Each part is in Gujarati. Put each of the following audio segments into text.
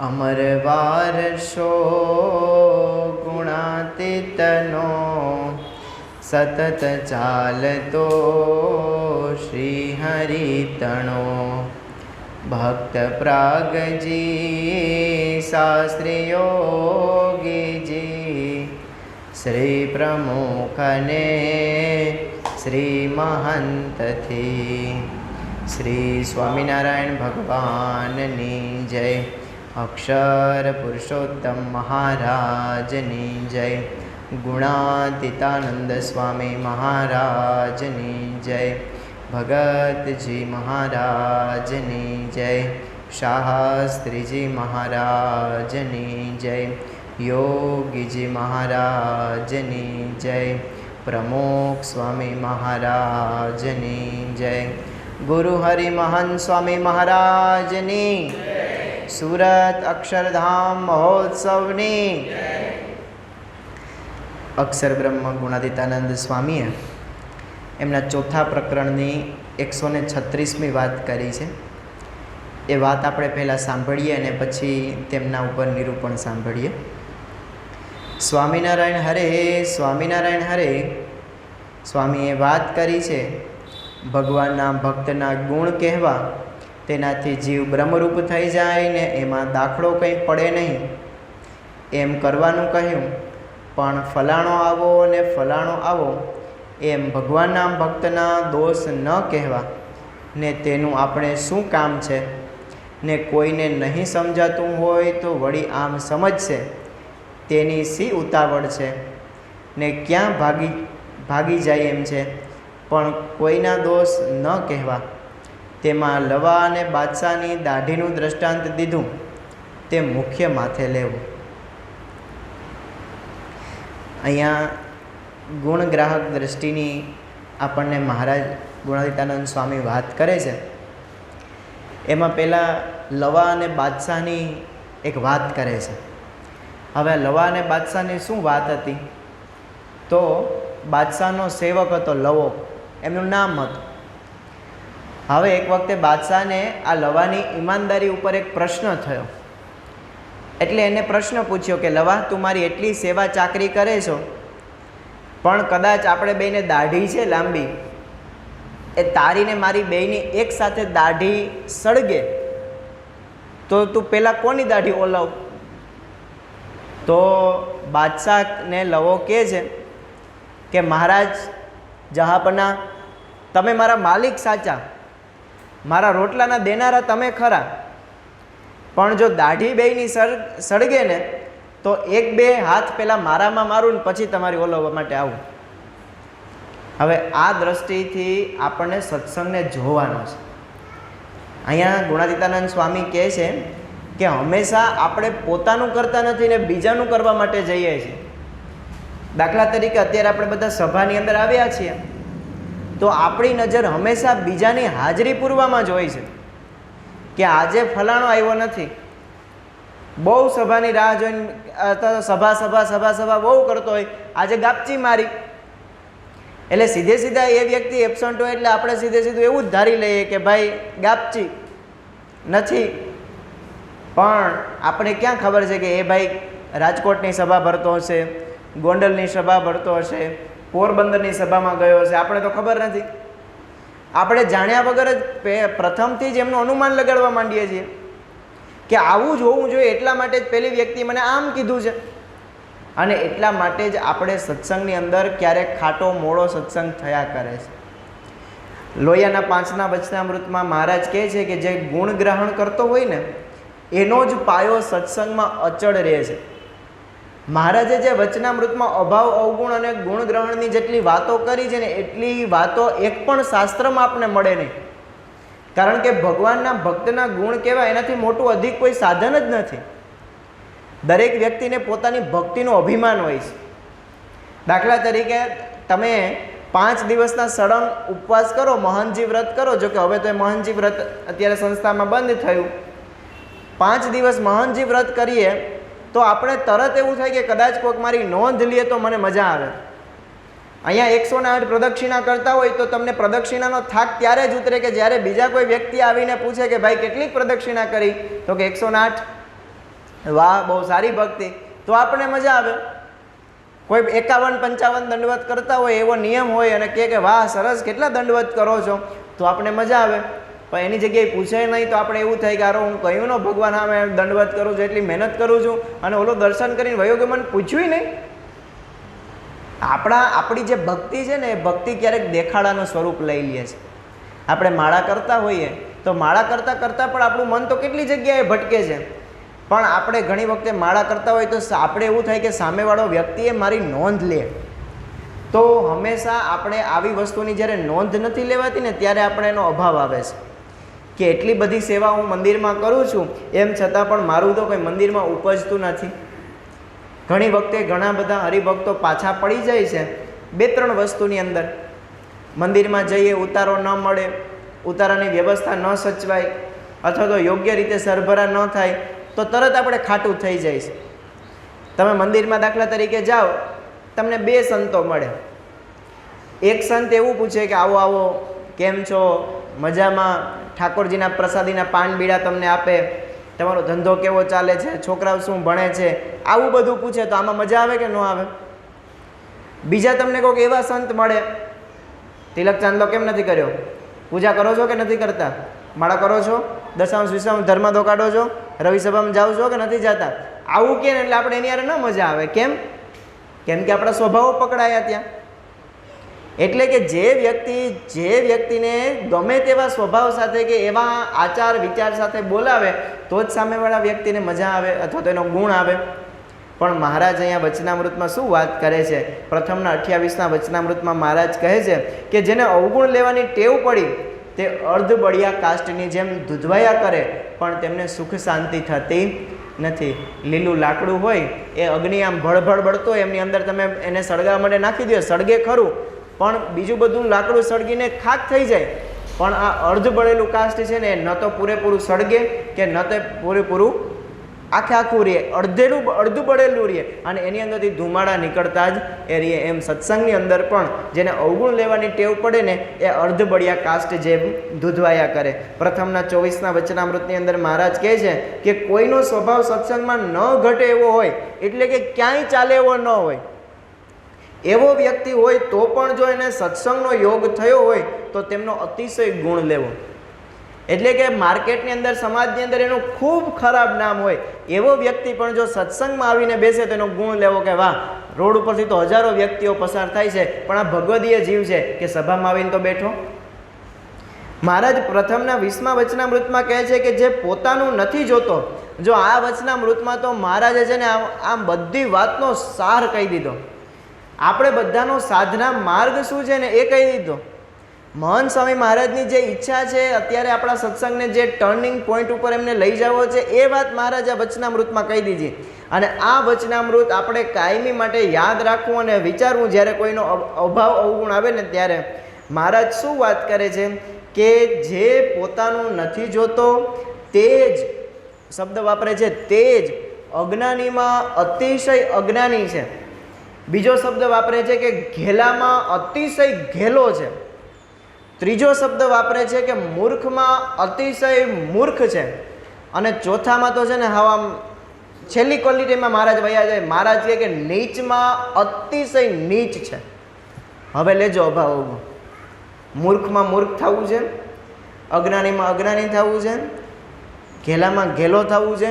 અમર વારસો ગુણાતીતનો સતત ચાલતો શ્રી હરિતણો ભક્ત પ્રાગજી શાસ્ત્રી યોગીજી શ્રી પ્રમુખને શ્રી મહંતથી શ્રી સ્વામિનારાયણ ભગવાનની જય. અક્ષર પુરુષોત્તમ મહારાજની જય. ગુણાતીતાનંદ સ્વામી મહારાજની જય. ભગતજી મહારાજની જય. શાસ્ત્રીજી મહારાજની જય. યોગીજી મહારાજની જય. પ્રમુખ સ્વામી મહારાજની જય. ગુરુ હરિ મહંત સ્વામી મહારાજની સુરત અક્ષરધામ મહોત્સવની. અક્ષર બ્રહ્મ ગુણાતીતાનંદ સ્વામીએ એમના ચોથા પ્રકરણની 136મી વાત કરી છે. એ વાત આપણે પહેલાં સાંભળીએ અને પછી તેમના ઉપર નિરૂપણ સાંભળીએ. સ્વામિનારાયણ હરે સ્વામિનારાયણ હરે. સ્વામીએ વાત કરી છે ભગવાનના ભક્તના ગુણ કહેવા, તેનાથી જીવ બ્રહ્મરૂપ થઈ જાય ને એમાં દાખલો કંઈ પડે નહીં એમ કરવાનું કહ્યું. પણ ફલાણો આવો ને ફલાણો આવો એમ ભગવાનના ભક્તના દોષ ન કહેવા ને તેનું આપણે શું કામ છે ને કોઈને નહીં સમજાતું હોય તો વળી આમ સમજશે તેની શી ઉતાવળ છે ને ક્યાં ભાગી જાય એમ છે. પણ કોઈના દોષ ન કહેવા. તેમાં લવા અને બાદશાહની દાઢીનું દ્રષ્ટાંત દીધું તે મુખ્ય માથે લેવું. અહીંયા ગુણગ્રાહક દ્રષ્ટિની આપણને મહારાજ ગુણાતીતાનંદ સ્વામી વાત કરે છે. એમાં પહેલાં લવા અને બાદશાહની એક વાત કરે છે. હવે લવા અને બાદશાહની શું વાત હતી? તો બાદશાહનો સેવક હતો લવો, એમનું નામ હતું. હવે એક વખતે બાદશાહને આ લવાની ઈમાનદારી ઉપર એક પ્રશ્ન થયો. એટલે એને પ્રશ્ન પૂછ્યો કે લવા, તું મારી એટલી સેવા ચાકરી કરે છો, પણ કદાચ આપણે બેને દાઢી છે લાંબી, એ તારી ને મારી બેયની એક સાથે દાઢી સળગે તો તું પહેલાં કોની દાઢી ઓલાવ? તો બાદશાહને લવો કહે છે કે મહારાજ જહાપના, તમે મારા માલિક સાચા, મારા રોટલાના દેનારા તમે ખરા, પણ જો દાઢી બેયની સળગે ને તો એક બે હાથ પહેલાં મારામાં મારું ને પછી તમારી ઓલવવા માટે આવું. હવે આ દ્રષ્ટિથી આપણને સત્સંગને જોવાનો છે. અહીંયા ગુણાતીતાનંદ સ્વામી કહે છે કે હંમેશા આપણે પોતાનું કરતા નથી ને બીજાનું કરવા માટે જઈએ છીએ. દાખલા તરીકે અત્યારે આપણે બધા સભાની અંદર આવ્યા છીએ તો આપણી નજર હંમેશા બીજાની હાજરી પૂરવામાં જ હોય છે કે આજે ફલાણો આવ્યો નથી. બહુ સભાની રાહ જોઈને સભા બહુ કરતો હોય, આજે ગાપચી મારી, એટલે સીધે સીધા એ વ્યક્તિ એબસન્ટ હોય એટલે આપણે સીધે સીધું એવું જ ધારી લઈએ કે ભાઈ ગાપચી નથી. પણ આપણે ક્યાં ખબર છે કે એ ભાઈ રાજકોટની સભા ભરતો હશે, ગોંડલની સભા ભરતો હશે, પોરબંદરની સભામાં ગયો હશે, આપણે તો ખબર નથી. આપણે જાણ્યા વગર જ પ્રથમથી જ એમનું અનુમાન લગાડવા માંડીએ છીએ કે આવું જ હોવું જોઈએ, એટલા માટે જ પેલી વ્યક્તિ મને આમ કીધું છે. અને એટલા માટે જ આપણે સત્સંગની અંદર ક્યારેક ખાટો મોડો સત્સંગ થયા કરે છે. લોહિયાના 5ના વચનામૃતમાં મહારાજ કહે છે કે જે ગુણ ગ્રહણ કરતો હોય ને એનો જ પાયો સત્સંગમાં અચળ રહે છે. મહારાજે જે વચનામૃતમાં અભાવ અવગુણ અને ગુણ ગ્રહણની જેટલી વાતો કરી છે ને એટલી વાતો એક પણ શાસ્ત્રમાં આપણને મળે નહીં. કારણ કે ભગવાનના ભક્તના ગુણ કહેવાય એનાથી મોટું અધિક કોઈ સાધન જ નથી. દરેક વ્યક્તિને પોતાની ભક્તિનો અભિમાન હોય છે. દાખલા તરીકે તમે 5 દિવસના સળંગ ઉપવાસ કરો, મહંતજી વ્રત કરો, જો કે હવે તો એ મહંતજી વ્રત અત્યારે સંસ્થામાં બંધ થયું. 5 દિવસ મહંતજી વ્રત કરીએ તો આપણે તરત એવું થાય કે કદાચ કોઈક મારી નોંધ લે તો મને મજા આવે. અહીંયા 108 પ્રદક્ષિણા કરતા હોય તો તમને પ્રદક્ષિણાનો થાક ત્યારે જ ઉતરે કે જ્યારે બીજા કોઈ વ્યક્તિ આવીને પૂછે કે ભાઈ કેટલીક પ્રદક્ષિણા કરી, તો કે 108. વાહ બહુ સારી ભક્તિ, તો આપણને મજા આવે. કોઈ 51-55 દંડવત કરતા હોય એવો નિયમ હોય અને કહે કે વાહ સરસ કેટલા દંડવત કરો છો, તો આપણે મજા આવે. પણ એની જગ્યાએ પૂછે નહીં તો આપણે એવું થાય કે આરો હું કહ્યું ને ભગવાન સામે દંડવત કરું છું, એટલી મહેનત કરું છું અને ઓલો દર્શન કરીને વયો ગયો, મને પૂછ્યું નહીં. આપણી જે ભક્તિ છે ને એ ભક્તિ ક્યારેક દેખાડાનું સ્વરૂપ લઈ લે છે. આપણે માળા કરતા હોઈએ તો માળા કરતાં કરતાં પણ આપણું મન તો કેટલી જગ્યાએ ભટકે છે. પણ આપણે ઘણી વખતે માળા કરતા હોય તો આપણે એવું થાય કે સામેવાળો વ્યક્તિએ મારી નોંધ લે. તો હંમેશા આપણે આવી વસ્તુની જ્યારે નોંધ નથી લેવાતી ને ત્યારે આપણે એનો અભાવ આવે છે કે એટલી બધી સેવા હું મંદિરમાં કરું છું એમ છતાં પણ મારું તો કંઈ મંદિરમાં ઉપજતું નથી. ઘણી વખતે ઘણા બધા હરિભક્તો પાછા પડી જાય છે 2-3 વસ્તુની અંદર. મંદિરમાં જઈએ, ઉતારો ન મળે, ઉતારાની વ્યવસ્થા ન સચવાય અથવા તો યોગ્ય રીતે સરભરા ન થાય તો તરત આપણે ખાટું થઈ જાય છે. તમે મંદિરમાં દાખલા તરીકે જાઓ, તમને 2 સંતો મળે. એક સંત એવું પૂછે કે આવો આવો, કેમ છો, મજામાં, ઠાકોરજીના પ્રસાદીના પાન બીડા તમને આપે, તમારો ધંધો કેવો ચાલે છે, છોકરાઓ શું ભણે છે, આવું બધું પૂછે તો આમાં મજા આવે કે ન આવે? બીજા તમને કોઈક એવા સંત મળે, તિલક ચાંદલો કેમ નથી કર્યો, પૂજા કરો છો કે નથી કરતા, માળા કરો છો, દશાંશ વિષાંશ ધર્માદો કાઢો છો, રવિ સભામાં જાઓ છો કે નથી જતા, આવું કે ને એટલે આપણે એની યાર ન મજા આવે. કેમ? કેમ કે આપણા સ્વભાવો પકડાયા ત્યાં. એટલે કે જે વ્યક્તિને ગમે તેવા સ્વભાવ સાથે કે એવા આચાર વિચાર સાથે બોલાવે તો જ સામેવાળા વ્યક્તિને મજા આવે અથવા તો એનો ગુણ આવે. પણ મહારાજ અહીંયા વચનામૃતમાં શું વાત કરે છે? પ્રથમના 28ના વચનામૃતમાં મહારાજ કહે છે કે જેને અવગુણ લેવાની ટેવ પડી તે અર્ધબળિયા કાષ્ટની જેમ ધૂધવાયા કરે પણ તેમને સુખ શાંતિ થતી નથી. લીલું લાકડું હોય એ અગ્નિ આમ ભળભળ બળતો હોય, એમની અંદર તમે એને સળગાવવા માટે નાખી દો, સળગે ખરું પણ બીજું બધું લાકડું સળગીને ખાક થઈ જાય. પણ આ અર્ધ બળેલું કાષ્ટ છે ને ન તો પૂરેપૂરું સળગે કે ન તો પૂરેપૂરું આખું રહે, અડધું બળેલું રહે અને એની અંદરથી ધુમાડા નીકળતા જ એ રહે. એમ સત્સંગની અંદર પણ જેને અવગુણ લેવાની ટેવ પડે ને એ અર્ધ બળિયા કાષ્ટ જેમ ધૂધવાયા કરે. પ્રથમના 24ના વચનામૃતની અંદર મહારાજ કહે છે કે કોઈનો સ્વભાવ સત્સંગમાં ન ઘટે એવો હોય, એટલે કે ક્યાંય ચાલે એવો ન હોય, એવો વ્યક્તિ હોય તો પણ જો એને સત્સંગનો યોગ થયો હોય તો તેમનો અતિશય ગુણ લેવો. એટલે કે માર્કેટની અંદર, સમાજની અંદર એનું ખૂબ ખરાબ નામ હોય, એવો વ્યક્તિ પણ જો સત્સંગમાં આવીને બેસે તો એનો ગુણ લેવો કે વાહ, રોડ ઉપરથી તો હજારો વ્યક્તિઓ પસાર થાય છે પણ આ ભગવદીય જીવ છે કે સભામાં આવીને તો બેઠો. મહારાજ પ્રથમના 20મા વચનામૃતમાં કહે છે કે જે પોતાનું નથી જોતો, જો આ વચનામૃતમાં તો મહારાજે છે ને આમ બધી વાતનો સાર કહી દીધો. આપણે બધાનો સાધના માર્ગ શું છે ને એ કહી દીધો. મહંત સ્વામી મહારાજની જે ઈચ્છા છે અત્યારે આપણા સત્સંગને જે ટર્નિંગ પોઈન્ટ ઉપર એમને લઈ જવો છે એ વાત મહારાજ આ વચનામૃતમાં કહી દીધી. અને આ વચનામૃત આપણે કાયમી માટે યાદ રાખવું અને વિચારવું જ્યારે કોઈનો અભાવ અવગુણ આવે ને ત્યારે. મહારાજ શું વાત કરે છે કે જે પોતાનું નથી જોતો તે જ શબ્દ વાપરે છે, તે જ અજ્ઞાનીમાં અતિશય અજ્ઞાની છે. બીજો શબ્દ વાપરે છે કે ઘેલામાં અતિશય ઘેલો છે. ત્રીજો શબ્દ વાપરે છે કે મૂર્ખમાં અતિશય મૂર્ખ છે. અને ચોથામાં તો છે ને હવે આમ છેલ્લી ક્વોલિટીમાં મહારાજ વયા જાય. મહારાજ કહે કે નીચમાં અતિશય નીચ છે. હવે લેજો અભાવ અવગુણ. મૂર્ખમાં મૂર્ખ થવું છે, અજ્ઞાનીમાં અજ્ઞાની થવું છે, ઘેલામાં ઘેલો થવું છે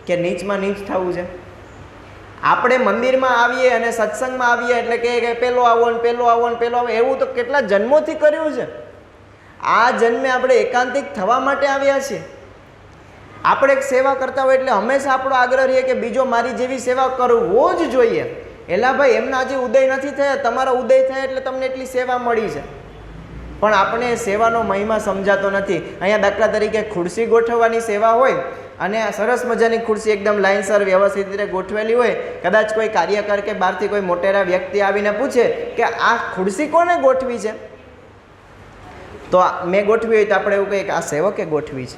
કે નીચમાં નીચ થવું છે. આપણે મંદિરમાં આવીએ અને સત્સંગમાં આવીએ એટલે કે પેલો આવો ને પેલો આવો ને પેલો આવો, એવું તો કેટલા જન્મોથી કર્યું છે. આ જન્મે આપણે એકાંતિક થવા માટે આવ્યા છીએ. આપણે એક સેવા કરતા હોય એટલે હંમેશા આપણો આગ્રહ રહે કે બીજો મારી જેવી સેવા કરવો જ જોઈએ. એલા ભાઈ, એમના હજી ઉદય નથી થયા, તમારા ઉદય થયા એટલે તમને એટલી સેવા મળી છે. પણ આપણે સેવાનો મહિમા સમજાતો નથી. અહીંયા દાખલા તરીકે ખુરશી ગોઠવવાની સેવા હોય અને સરસ મજાની ખુરશી એકદમ લાઇનસર વ્યવસ્થિત રીતે ગોઠવેલી હોય, કદાચ કોઈ કાર્યકર કે બહારથી કોઈ મોટેરા વ્યક્તિ આવીને પૂછે કે આ ખુરશી કોને ગોઠવી છે, તો મેં ગોઠવી હોય તો આપણે એવું કહીએ કે આ સેવકે ગોઠવી છે.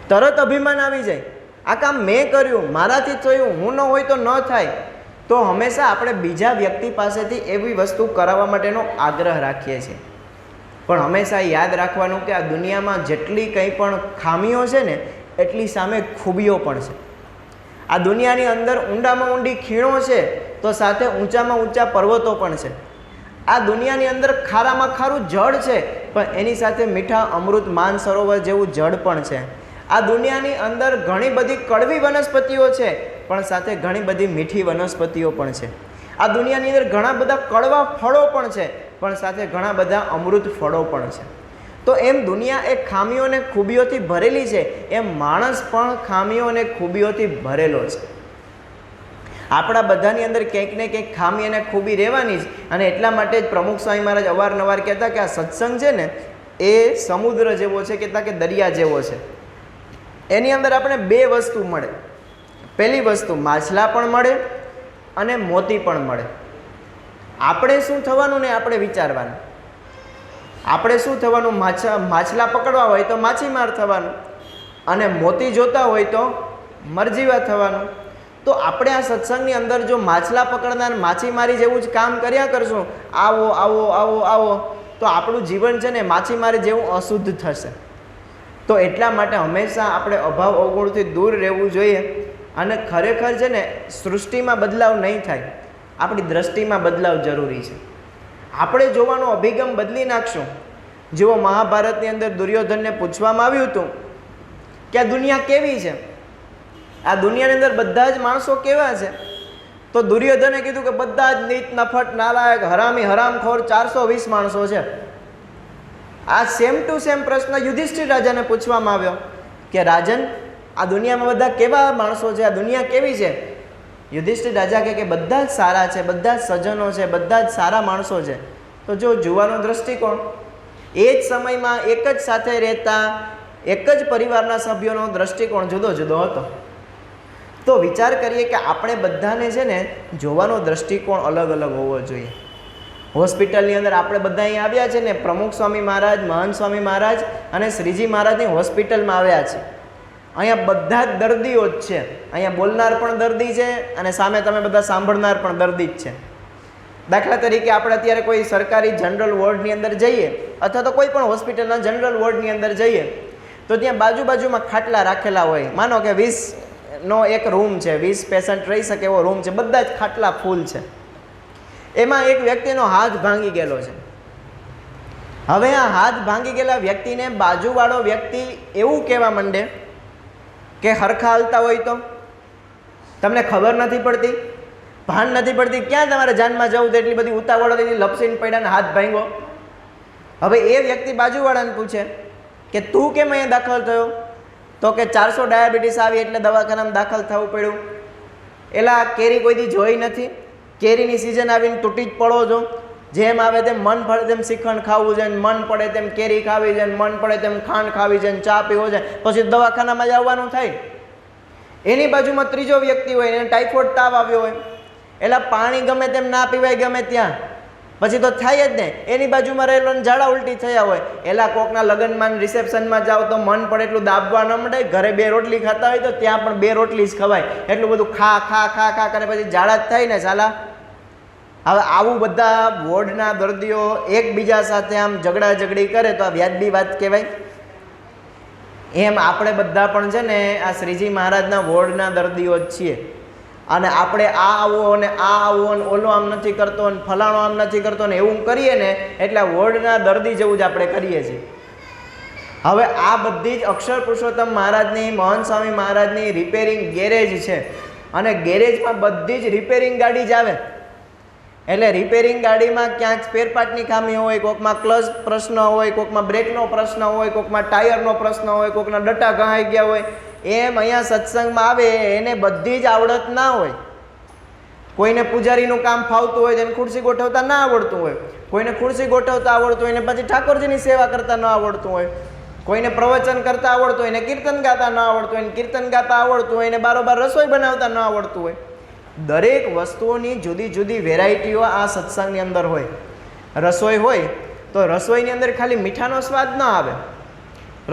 તરત અભિમાન આવી જાય, આ કામ મેં કર્યું, મારાથી થયું, હું ન હોય તો ન થાય. તો હંમેશા આપણે બીજા વ્યક્તિ પાસેથી એવી વસ્તુ કરાવવા માટેનો આગ્રહ રાખીએ છીએ. પણ હંમેશા યાદ રાખવાનું કે આ દુનિયામાં જેટલી કંઈ પણ ખામીઓ છે ને એટલી સામે ખૂબીઓ પણ છે. આ દુનિયાની અંદર ઊંડામાં ઊંડી ખીણો છે તો સાથે ઊંચામાં ઊંચા પર્વતો પણ છે. આ દુનિયાની અંદર ખારામાં ખારું જળ છે પણ એની સાથે મીઠા અમૃત માન સરોવર જેવું જળ પણ છે. આ દુનિયાની અંદર ઘણી બધી કડવી વનસ્પતિઓ છે પણ સાથે ઘણી બધી મીઠી વનસ્પતિઓ પણ છે. આ દુનિયાની અંદર ઘણા બધા કડવા ફળો પણ છે પણ સાથે ઘણા બધા અમૃત ફળો પણ છે. તો એમ દુનિયા એ ખામીઓ અને ખૂબીઓથી ભરેલી છે, એમ માણસ પણ ખામીઓ અને ખૂબીઓથી ભરેલો છે. આપણા બધાની અંદર કંઈક ને કંઈક ખામી અને ખૂબી રહેવાની જ. અને એટલા માટે જ પ્રમુખ સ્વામી મહારાજ અવારનવાર કહેતા કે આ સત્સંગ છે ને એ સમુદ્ર જેવો છે, કહેતા કે દરિયા જેવો છે. એની અંદર આપણે બે વસ્તુ મળે. પહેલી વસ્તુ માછલા પણ મળે અને મોતી પણ મળે. આપણે શું થવાનું ને આપણે વિચારવાનું. આપણે શું થવાનું? માછલા પકડવા હોય તો માછીમાર થવાનું અને મોતી જોતા હોય તો મરજીવા થવાનું. તો આપણે આ સત્સંગની અંદર જો માછલા પકડનાર માછીમારી જેવું જ કામ કર્યા કરશું, આવો આવો આવો આવો, તો આપણું જીવન છે ને માછીમારી જેવું અશુદ્ધ થશે. તો એટલા માટે હંમેશા આપણે અભાવ અવગુણથી દૂર રહેવું જોઈએ. અને ખરેખર છે ને સૃષ્ટિમાં બદલાવ નહીં થાય, આપણી દ્રષ્ટિમાં બદલાવ જરૂરી છે. આપણે જોવાનો અભિગમ બદલી નાખશું. જેવો મહાભારતની અંદર દુર્યોધનને પૂછવામાં આવ્યું હતું કે આ દુનિયા કેવી છે, આ દુનિયાની અંદર બધા જ માણસો કેવા છે? તો દુર્યોધને કીધું કે બધા જ નીચ નફટ નાલાયક હરામી હરામખોર 420 માણસો છે. આ સેમ ટુ સેમ પ્રશ્ન યુધિષ્ઠિર રાજાને પૂછવામાં આવ્યો કે રાજન, આ દુનિયામાં બધા કેવા માણસો છે, આ દુનિયા કેવી છે? યુધિષ્ઠિર રાજા કહે કે બધા જ સારા છે, બધા જ સજ્જનો છે, બધા જ સારા માણસો છે. તો જો જોવાનો દ્રષ્ટિકોણ, એ જ સમયમાં એક જ સાથે રહેતા એક જ પરિવારના સભ્યોનો દ્રષ્ટિકોણ જુદો જુદો હતો. તો વિચાર કરીએ કે આપણે બધાને છે ને જોવાનો દ્રષ્ટિકોણ અલગ અલગ હોવો જોઈએ. હોસ્પિટલની અંદર આપણે બધા અહીં આવ્યા છે ને, પ્રમુખ સ્વામી મહારાજ, મહંત સ્વામી મહારાજ અને શ્રીજી મહારાજની હોસ્પિટલમાં આવ્યા છે. અહીંયા બધા જ દર્દીઓ જ છે. અહીંયા બોલનાર પણ દર્દી છે અને સામે તમે બધા સાંભળનાર પણ દર્દી જ છે. દાખલા તરીકે આપણે અત્યારે કોઈ સરકારી જનરલ વોર્ડની અંદર જઈએ અથવા તો કોઈ પણ હોસ્પિટલના જનરલ વોર્ડની અંદર જઈએ તો ત્યાં બાજુમાં ખાટલા રાખેલા હોય. માનો કે 20નો એક રૂમ છે, 20 પેશન્ટ રહી શકે એવો રૂમ છે, બધા જ ખાટલા ફૂલ છે. એમાં એક વ્યક્તિનો હાથ ભાંગી ગયેલો છે. હવે આ હાથ ભાંગી ગયેલા વ્યક્તિને બાજુવાળો વ્યક્તિ એવું કહેવા માંડે કે હરખા હાલતા હોય તો તમને ખબર નથી પડતી, ભાન નથી પડતી, ક્યાં તમારે જાનમાં જવું તો એટલી બધી ઉતાવળ હતી, લપસીને પડ્યા ને હાથ ભાંગ્યો. હવે એ વ્યક્તિ બાજુવાળાને પૂછે કે તું કેમ અહીંયા દાખલ થયો? તો કે 400 ડાયાબિટીસ આવી એટલે દવાખાનામાં દાખલ થવું પડ્યું. એલા કેરી કોઈ દી જોઈ નથી? કેરીની સિઝન આવીને તૂટી જ પડો છો. જેમ આવે તેમ મન પડે તેમ શ્રીખંડ ખાવું છે, મન પડે તેમ કેરી ખાવી છે, મન પડે તેમ ખાંડ ખાવી છે, ચા પીવો છે, પછી દવાખાનામાં જ આવવાનું થાય. એની બાજુમાં ત્રીજો વ્યક્તિ હોય, એને ટાઇફોઇડ તાવ આવ્યો હોય, એટલે પાણી ગમે તેમ ના પીવાય ગમે ત્યાં, પછી તો થાય જ ને. એની બાજુમાં રહેલો ઝાડા ઉલટી થયા હોય, એલા કોકના લગ્નમાં રિસેપ્શનમાં જાઓ તો મન પડે એટલું દાબવા ન મળે. ઘરે 2 રોટલી ખાતા હોય તો ત્યાં પણ 2 રોટલી જ ખવાય. એટલું બધું ખા ખા ખા ખા કરે પછી ઝાડા જ થાય ને ચાલા. હવે આવું બધા વોર્ડના દર્દીઓ એકબીજા સાથે આમ ઝઘડી કરે તો આ વ્યાજબી વાત કહેવાય? એમ આપણે બધા પણ છે ને આ શ્રીજી મહારાજના વોર્ડના દર્દીઓ જ છીએ. અને આપણે આ આવો અને આ આવો અને ઓલો આમ નથી કરતો અને ફલાણો આમ નથી કરતો ને એવું કરીએ ને એટલે વોર્ડના દર્દી જેવું જ આપણે કરીએ છીએ. હવે આ બધી જ અક્ષર પુરુષોત્તમ મહારાજની, મહંત સ્વામી મહારાજની રિપેરિંગ ગેરેજ છે અને ગેરેજમાં બધી જ રિપેરિંગ ગાડી જ આવે. એટલે રિપેરિંગ ગાડીમાં ક્યાંક સ્પેરપાર્ટની ખામી હોય, કોકમાં ક્લચ પ્રશ્ન હોય, કોકમાં બ્રેકનો પ્રશ્ન હોય, કોકમાં ટાયરનો પ્રશ્ન હોય, કોકના ડટ્ટા ઘાઈ ગયા હોય. એમ અહીંયા સત્સંગમાં આવે એને બધી જ આવડત ના હોય. કોઈને પૂજારીનું કામ ફાવતું હોય તેને ખુરશી ગોઠવતા ના આવડતું હોય, કોઈને ખુરશી ગોઠવતા આવડતું હોય ને પછી ઠાકોરજીની સેવા કરતા ન આવડતું હોય, કોઈને પ્રવચન કરતા આવડતું હોય ને કીર્તન ગાતા ન આવડતું હોય, કીર્તન ગાતા આવડતું હોય ને બારોબાર રસોઈ બનાવતા ન આવડતું હોય. દરેક વસ્તુઓની જુદી જુદી વેરાયટીઓ આ સત્સંગની અંદર હોય. રસોઈ હોય તો રસોઈની અંદર ખાલી મીઠાનો સ્વાદ ન આવે,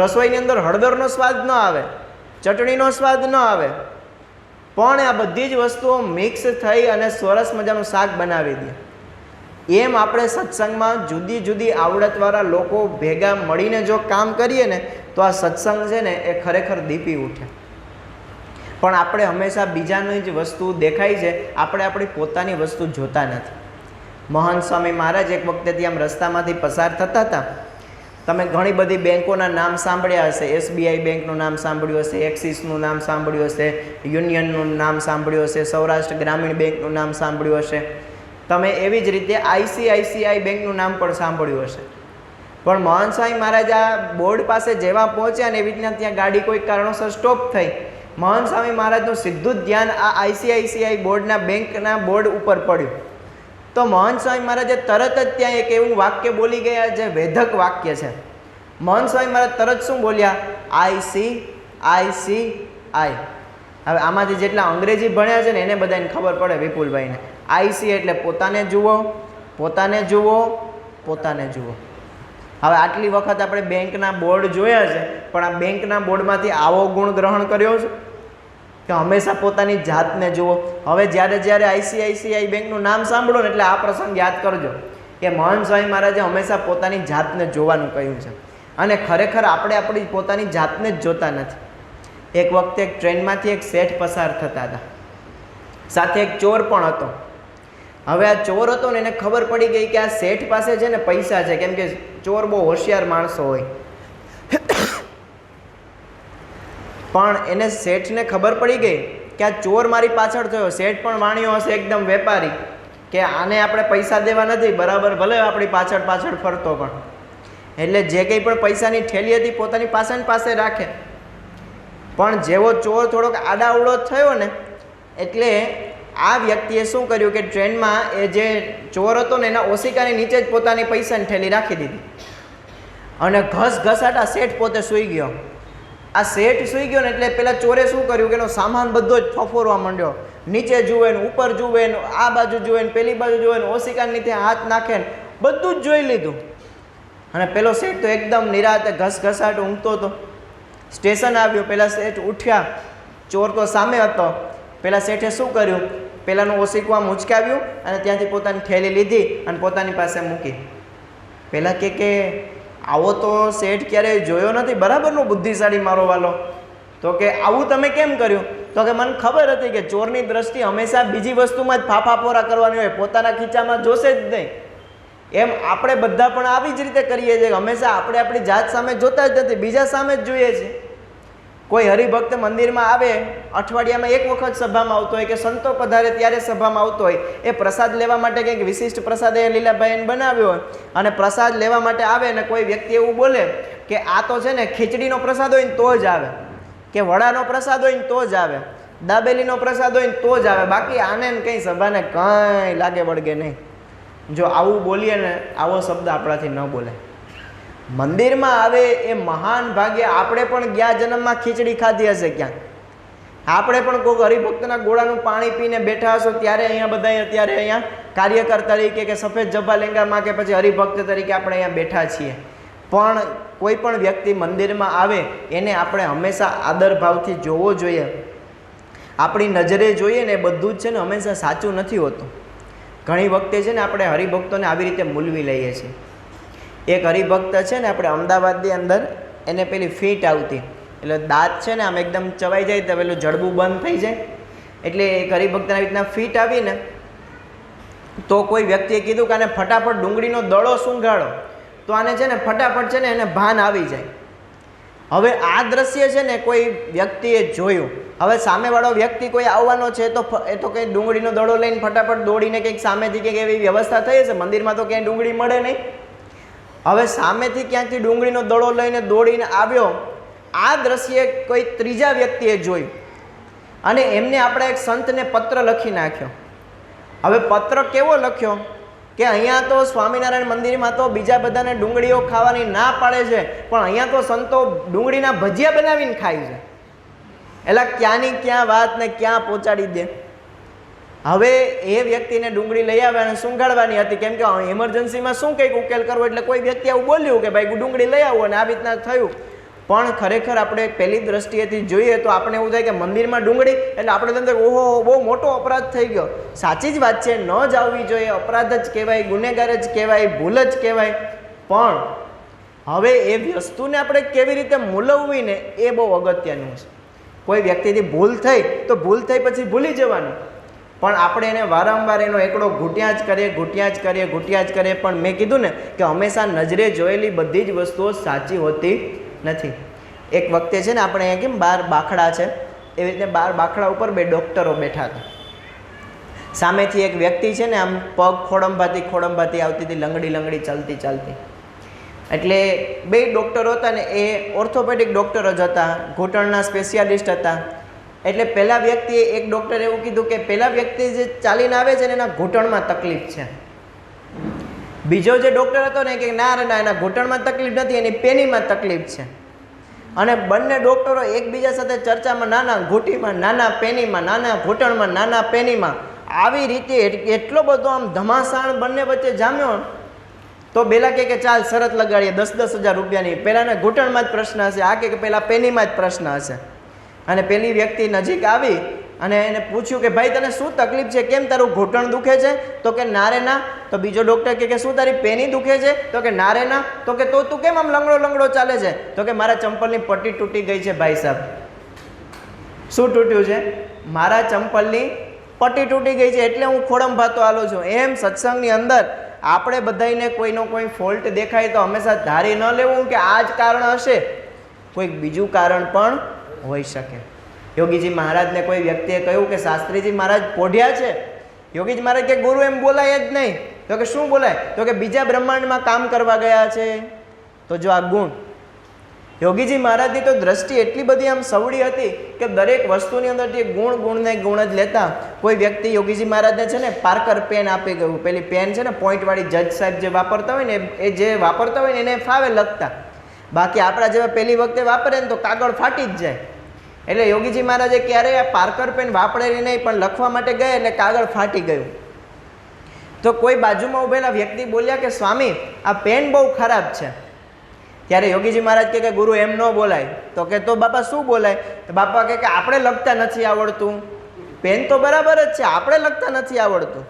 રસોઈની અંદર હળદરનો સ્વાદ ન આવે, ચટણીનો સ્વાદ ન આવે, પણ આ બધી જ વસ્તુઓ મિક્સ થઈ અને સરસ મજાનું શાક બનાવી દે. એમ આપણે સત્સંગમાં જુદી જુદી આવડતવાળા લોકો ભેગા મળીને જો કામ કરીએ ને તો આ સત્સંગ છે ને એ ખરેખર દીપી ઉઠે. પણ આપણે હંમેશા બીજાની જ વસ્તુ દેખાય છે, આપણે આપણી પોતાની વસ્તુ જોતા નથી. મહંત સ્વામી મહારાજ એક વખતે ત્યાં રસ્તામાંથી પસાર થતા હતા. તમે ઘણી બધી બેંકોના નામ સાંભળ્યા હશે. SBI બેંકનું નામ સાંભળ્યું હશે, એક્સિસનું નામ સાંભળ્યું હશે, યુનિયનનું નામ સાંભળ્યું હશે, સૌરાષ્ટ્ર ગ્રામીણ બેંકનું નામ સાંભળ્યું હશે. તમે એવી જ રીતે ICICI બેંકનું નામ પણ સાંભળ્યું હશે. પણ મહંત સ્વામી મહારાજ આ બોર્ડ પાસે જેવા પહોંચ્યા ને એવી રીતના ત્યાં ગાડી કોઈ કારણોસર સ્ટોપ થઈ. મહંત સ્વામી મહારાજનું સીધું જ ધ્યાન આ ICICI બોર્ડના બેંકના બોર્ડ ઉપર પડ્યું. તો મહંત સ્વામી મહારાજે તરત જ ત્યાં એક એવું વાક્ય બોલી ગયા જે વેધક વાક્ય છે. મહંત સ્વામી મહારાજ તરત શું બોલ્યા? ICICI. હવે આમાંથી જેટલા અંગ્રેજી ભણ્યા છે ને એને બધાને ખબર પડે વિપુલભાઈને. IC એટલે પોતાને જુઓ, પોતાને જુઓ, પોતાને જુઓ. હવે આટલી વખત આપણે બેંકના બોર્ડ જોયા છે, પણ આ બેંકના બોર્ડમાંથી આવો ગુણ ગ્રહણ કર્યો છે કે હંમેશા પોતાની જાતને જુઓ. હવે જ્યારે ICICI બેંકનું નામ સાંભળો ને એટલે આ પ્રસંગ યાદ કરજો કે મહંત સ્વામી મહારાજે હંમેશા પોતાની જાતને જોવાનું કહ્યું છે. અને ખરેખર આપણે આપણી પોતાની જાતને જ જોતા નથી. એક વખતે એક ટ્રેનમાંથી એક શેઠ પસાર થતા હતા, સાથે એક ચોર પણ હતો. હવે આ ચોર હતો ને એને ખબર પડી ગઈ કે આ શેઠ પાસે છે ને પૈસા છે, કેમ કે ચોર બહુ હોશિયાર માણસો હોય. પણ એને શેઠને ખબર પડી ગઈ કે આ ચોર મારી પાછળ થયો. શેઠ પણ વાણિયો હશે એકદમ વેપારી કે આને આપણે પૈસા દેવા નથી, બરાબર ભલે આપણી પાછળ પાછળ ફરતો પણ. એટલે જે કંઈ પણ પૈસાની થેલી હતી પોતાની પાસે રાખે. પણ જેવો ચોર થોડોક આડાઅવળો થયો ને એટલે આ વ્યક્તિએ શું કર્યું કે ટ્રેનમાં એ જે ચોર હતો ને એના ઓશિકાની નીચે જ પોતાની પૈસાની થેલી રાખી દીધી. અને ઘસઘસાટ આ શેઠ પોતે સૂઈ ગયો. આ શેઠ સૂઈ ગયો ને એટલે પેલા ચોરે શું કર્યું કે એનો સામાન બધો જ ફફોરવા માંડ્યો. નીચે જુએ ને ઉપર જુએ ને આ બાજુ જુએ ને પેલી બાજુ જુએ ને ઓશિકાની નીચે હાથ નાખે ને બધું જ જોઈ લીધું. અને પેલો શેઠ તો એકદમ નિરાતે ઘસઘસાટ ઊંઘતો હતો. સ્ટેશન આવ્યું, પેલા શેઠ ઉઠ્યા, ચોર તો સામે હતો. પેલા શેઠે શું કર્યું, પેલાનું ઓશિકું આમ ઉંચકાવ્યું અને ત્યાંથી પોતાની થેલી લીધી અને પોતાની પાસે મૂકી. પેલા કે આવો તો શેઠ ક્યારેય જોયો નથી, બરાબરનો બુદ્ધિશાળી મારો વાલો. તો કે આવું તમે કેમ કર્યું? તો કે મને ખબર હતી કે ચોરની દ્રષ્ટિ હંમેશા બીજી વસ્તુમાં જ ફાફાફોરા કરવાની હોય, પોતાના ખીચામાં જોશે જ નહીં. એમ આપણે બધા પણ આવી જ રીતે કરીએ છીએ. હંમેશા આપણે આપણી જાત સામે જોતા જ નથી, બીજા સામે જ જોઈએ છીએ. કોઈ હરિભક્ત મંદિરમાં આવે, અઠવાડિયામાં એક વખત સભામાં આવતો હોય કે સંતો પધારે ત્યારે સભામાં આવતો હોય, એ પ્રસાદ લેવા માટે કંઈક વિશિષ્ટ પ્રસાદ એ લીલાભાઈને બનાવ્યો હોય અને પ્રસાદ લેવા માટે આવે ને કોઈ વ્યક્તિ એવું બોલે કે આ તો છે ને ખીચડીનો પ્રસાદ હોય ને તો જ આવે, કે વડાનો પ્રસાદ હોય ને તો જ આવે, દાબેલીનો પ્રસાદ હોય ને તો જ આવે, બાકી આને કંઈ સભાને કંઈ લાગે વળગે નહીં. જો આવું બોલીએ ને, આવો શબ્દ આપણાથી ન બોલે. મંદિરમાં આવે એ મહાન ભાગ્ય આપણે પણ ગયા જન્મમાં ખીચડી ખાધી હશે ક્યાંક. આપણે પણ કોઈક હરિભક્તના ગોળાનું પાણી પીને બેઠા હશો ત્યારે અહીંયા બધા અત્યારે અહીંયા કાર્યકર તરીકે કે સફેદ જબ્બા લેંગામાં કે પછી હરિભક્ત તરીકે આપણે અહીંયા બેઠા છીએ. પણ કોઈ પણ વ્યક્તિ મંદિરમાં આવે એને આપણે હંમેશા આદર ભાવથી જોવો જોઈએ. આપણી નજરે જોઈએ ને એ બધું જ છે ને હંમેશા સાચું નથી હોતું. ઘણી વખતે છે ને આપણે હરિભક્તોને આવી રીતે મૂલવી લઈએ છીએ. એક હરિભક્ત છે ને આપણે અમદાવાદની અંદર, એને પેલી ફીટ આવતી, એટલે દાંત છે ને આમ એકદમ ચવાઈ જાય તો પેલું જડબું બંધ થઈ જાય. એટલે એક હરિભક્તને આવી રીતના ફીટ આવી ને તો કોઈ વ્યક્તિએ કીધું કે આને ફટાફટ ડુંગળીનો દડો સૂંઘાડો, તો આને છે ને ફટાફટ છે ને એને ભાન આવી જાય. હવે આ દ્રશ્ય છે ને કોઈ વ્યક્તિએ જોયું. હવે સામેવાળો વ્યક્તિ કોઈ આવવાનો છે તો એ તો કંઈ ડુંગળીનો દડો લઈને ફટાફટ દોડીને કંઈક સામેથી કંઈક એવી વ્યવસ્થા થઈ હશે. મંદિરમાં તો ક્યાંય ડુંગળી મળે નહીં. હવે સામેથી ક્યાંકથી ડુંગળીનો દડો લઈને દોડીને આવ્યો. આ દ્રશ્ય કોઈ ત્રીજા વ્યક્તિએ જોયું અને એમને આપણે એક સંતને પત્ર લખી નાખ્યો. હવે પત્ર કેવો લખ્યો કે અહીંયા તો સ્વામિનારાયણ મંદિરમાં તો બીજા બધાને ડુંગળીઓ ખાવાની ના પાડે છે, પણ અહીંયા તો સંતો ડુંગળીના ભજીયા બનાવીને ખાય છે. એટલે ક્યાંની ક્યાં વાત ને ક્યાં પહોંચાડી દે. હવે એ વ્યક્તિને ડુંગળી લઈ આવે અને સૂંઘાડવાની હતી, કેમ કે ઇમરજન્સીમાં શું કંઈક ઉકેલ કરવો, એટલે કોઈ વ્યક્તિ આવું બોલ્યું કે ભાઈ ડુંગળી લઈ આવો અને આવી રીતના થયું. પણ ખરેખર આપણે પહેલી દ્રષ્ટિએથી જોઈએ તો આપણે એવું થાય કે મંદિરમાં ડુંગળી એટલે આપણે તમને ઓહો બહુ મોટો અપરાધ થઈ ગયો. સાચી જ વાત છે, ન જ આવવી જોઈએ, અપરાધ જ કહેવાય, ગુનેગાર જ કહેવાય, ભૂલ જ કહેવાય. પણ હવે એ વસ્તુને આપણે કેવી રીતે મૂલવવી ને એ બહુ અગત્યનું છે. કોઈ વ્યક્તિથી ભૂલ થઈ તો ભૂલ થઈ પછી ભૂલી જવાનું, પણ આપણે એને વારંવાર એનો એકડો ઘૂંટ્યા જ કરીએ. પણ મેં કીધું ને કે હંમેશા નજરે જોયેલી બધી જ વસ્તુઓ સાચી હોતી નથી. એક વખતે છે ને આપણે અહીંયા કેમ 12 બાખડા છે એવી રીતે 12 બાખડા ઉપર 2 ડૉક્ટરો બેઠા હતા. સામેથી એક વ્યક્તિ છે ને આમ પગ ખોડંભાતી આવતી હતી, લંગડી ચાલતી. એટલે 2 ડૉક્ટરો હતા ને એ ઓર્થોપેડિક ડૉક્ટર જ હતા, ઘૂંટણના સ્પેશિયાલિસ્ટ હતા. એટલે પહેલા વ્યક્તિએ એક ડૉક્ટરે એવું કીધું કે પહેલા વ્યક્તિ જે ચાલીને આવે છે ને એના ઘૂંટણમાં તકલીફ છે. બીજો જે ડૉક્ટર હતો ને કે ના એના ઘૂંટણમાં તકલીફ નથી, એની પેનીમાં તકલીફ છે. અને બંને ડૉક્ટરો એકબીજા સાથે ચર્ચામાં નાના ઘૂંટીમાં, નાના પેનીમાં, નાના ઘૂંટણમાં, નાના પેનીમાં, આવી રીતે એટલો બધો આમ ધમાસાણ બંને વચ્ચે જામ્યો. તો પેલા કે ચાલ શરત લગાડીએ 10,000 રૂપિયાની. પહેલાંના ઘૂંટણમાં જ પ્રશ્ન હશે, આ કે પહેલાં પેનીમાં જ પ્રશ્ન હશે. અને પેલી વ્યક્તિ નજીક આવી અને એને પૂછ્યું કે ભાઈ તને શું તકલીફ છે, કેમ તારું ઘૂંટણ દુખે છે? તો કે ના રે ના. તો બીજો ડૉક્ટર કે શું તારી પેની દુખે છે? તો કે ના રે ના. તો કે તો તું કેમ આમ લંગડો ચાલે છે? તો કે મારા ચંપલની પટ્ટી તૂટી ગઈ છે ભાઈ સાહેબ. શું તૂટ્યું છે? મારા ચંપલની પટ્ટી તૂટી ગઈ છે એટલે હું ખોડંભાતો આલો છું. એમ સત્સંગની અંદર આપણે બધાને કોઈનો કોઈ ફોલ્ટ દેખાય તો હંમેશા ધારી ન લેવું કે આ જ કારણ હશે, કોઈક બીજું કારણ પણ હોઈ શકે. યોગીજી મહારાજને કોઈ વ્યક્તિએ કહ્યું કે શાસ્ત્રીજી મહારાજ પોઢ્યા છે. યોગીજી મહારાજ કે ગુરુ એમ બોલાય જ નહીં. તો કે શું બોલાય? તો કે બીજા બ્રહ્માંડમાં કામ કરવા ગયા છે. તો જો આ ગુણ, યોગીજી મહારાજની તો દ્રષ્ટિ એટલી બધી આમ સવડી હતી કે દરેક વસ્તુની અંદરથી ગુણ જ લેતા. કોઈ વ્યક્તિ યોગીજી મહારાજને છે ને પાર્કર પેન આપી ગયું. પેલી પેન છે ને પોઈન્ટવાળી જજ સાહેબ જે વાપરતા હોય ને એ જે વાપરતા હોય ને એને ફાવે લખતા. બાકી આપણા જેવા પહેલી વખતે વાપરે ને તો કાગળ ફાટી જ જાય. એટલે યોગીજી મહારાજે ક્યારેય આ પાર્કર પેન વાપરેલી નહીં, પણ લખવા માટે ગયા એટલે કાગળ ફાટી ગયું. તો કોઈ બાજુમાં ઉભેલા વ્યક્તિ બોલ્યા કે સ્વામી આ પેન બહુ ખરાબ છે. ત્યારે યોગીજી મહારાજ કે ગુરુ એમ ન બોલાય. તો કે તો બાપા શું બોલાય? તો બાપા કે આપણે લખતા નથી આવડતું. પેન તો બરાબર જ છે, આપણે લખતા નથી આવડતું.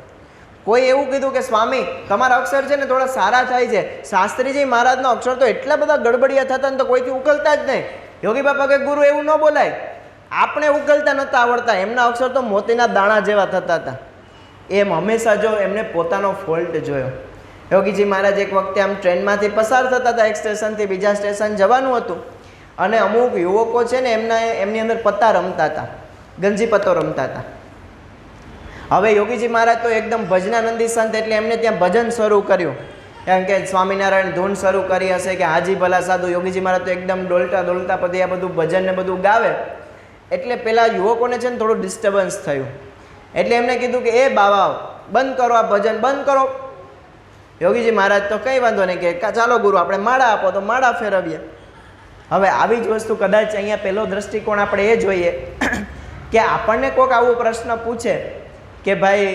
કોઈ એવું કીધું કે સ્વામી તમારા અક્ષર છે ને થોડા સારા થાય છે. શાસ્ત્રીજી મહારાજનો અક્ષર તો એટલા બધા ગડબડિયા થતા ને તો કોઈથી ઉકલતા જ નહીં. યોગી બાપા કે ગુરુ એવું ન બોલાય, આપણે ઉકલતા નહોતા આવડતા, એમના અક્ષર તો મોતીના દાણા જેવા થતા હતા. એમ હંમેશા જો એમને પોતાનો ફોલ્ટ જોયો. યોગીજી મહારાજ એક વખતે આમ ટ્રેનમાંથી પસાર થતા હતા, એક સ્ટેશનથી બીજા સ્ટેશન જવાનું હતું. અને અમુક યુવકો છે ને એમની અંદર પત્તા રમતા હતા, ગંજી પત્તો રમતા હતા. હવે યોગીજી મહારાજ તો એકદમ ભજનાનંદી સંત એટલે એમને ત્યાં ભજન શરૂ કર્યું. કારણ કે સ્વામિનારાયણ ધૂન શરૂ કરી હશે કે હાજી ભલા સાધુ. યોગીજી મહારાજ તો એકદમ ડોલતા પછી આ બધું ભજન ને બધું ગાવે. એટલે પેલા યુવકોને છે ને થોડું ડિસ્ટર્બન્સ થયું. એટલે એમને કીધું કે એ બાવાઓ બંધ કરો, આ ભજન બંધ કરો. યોગીજી મહારાજ તો કંઈ વાંધો નહીં કે ચાલો ગુરુ આપણે માળા આપો તો માળા ફેરવીએ. હવે આવી જ વસ્તુ કદાચ અહીંયા પહેલો દ્રષ્ટિકોણ આપણે એ જોઈએ કે આપણને કોઈક આવો પ્રશ્ન પૂછે કે ભાઈ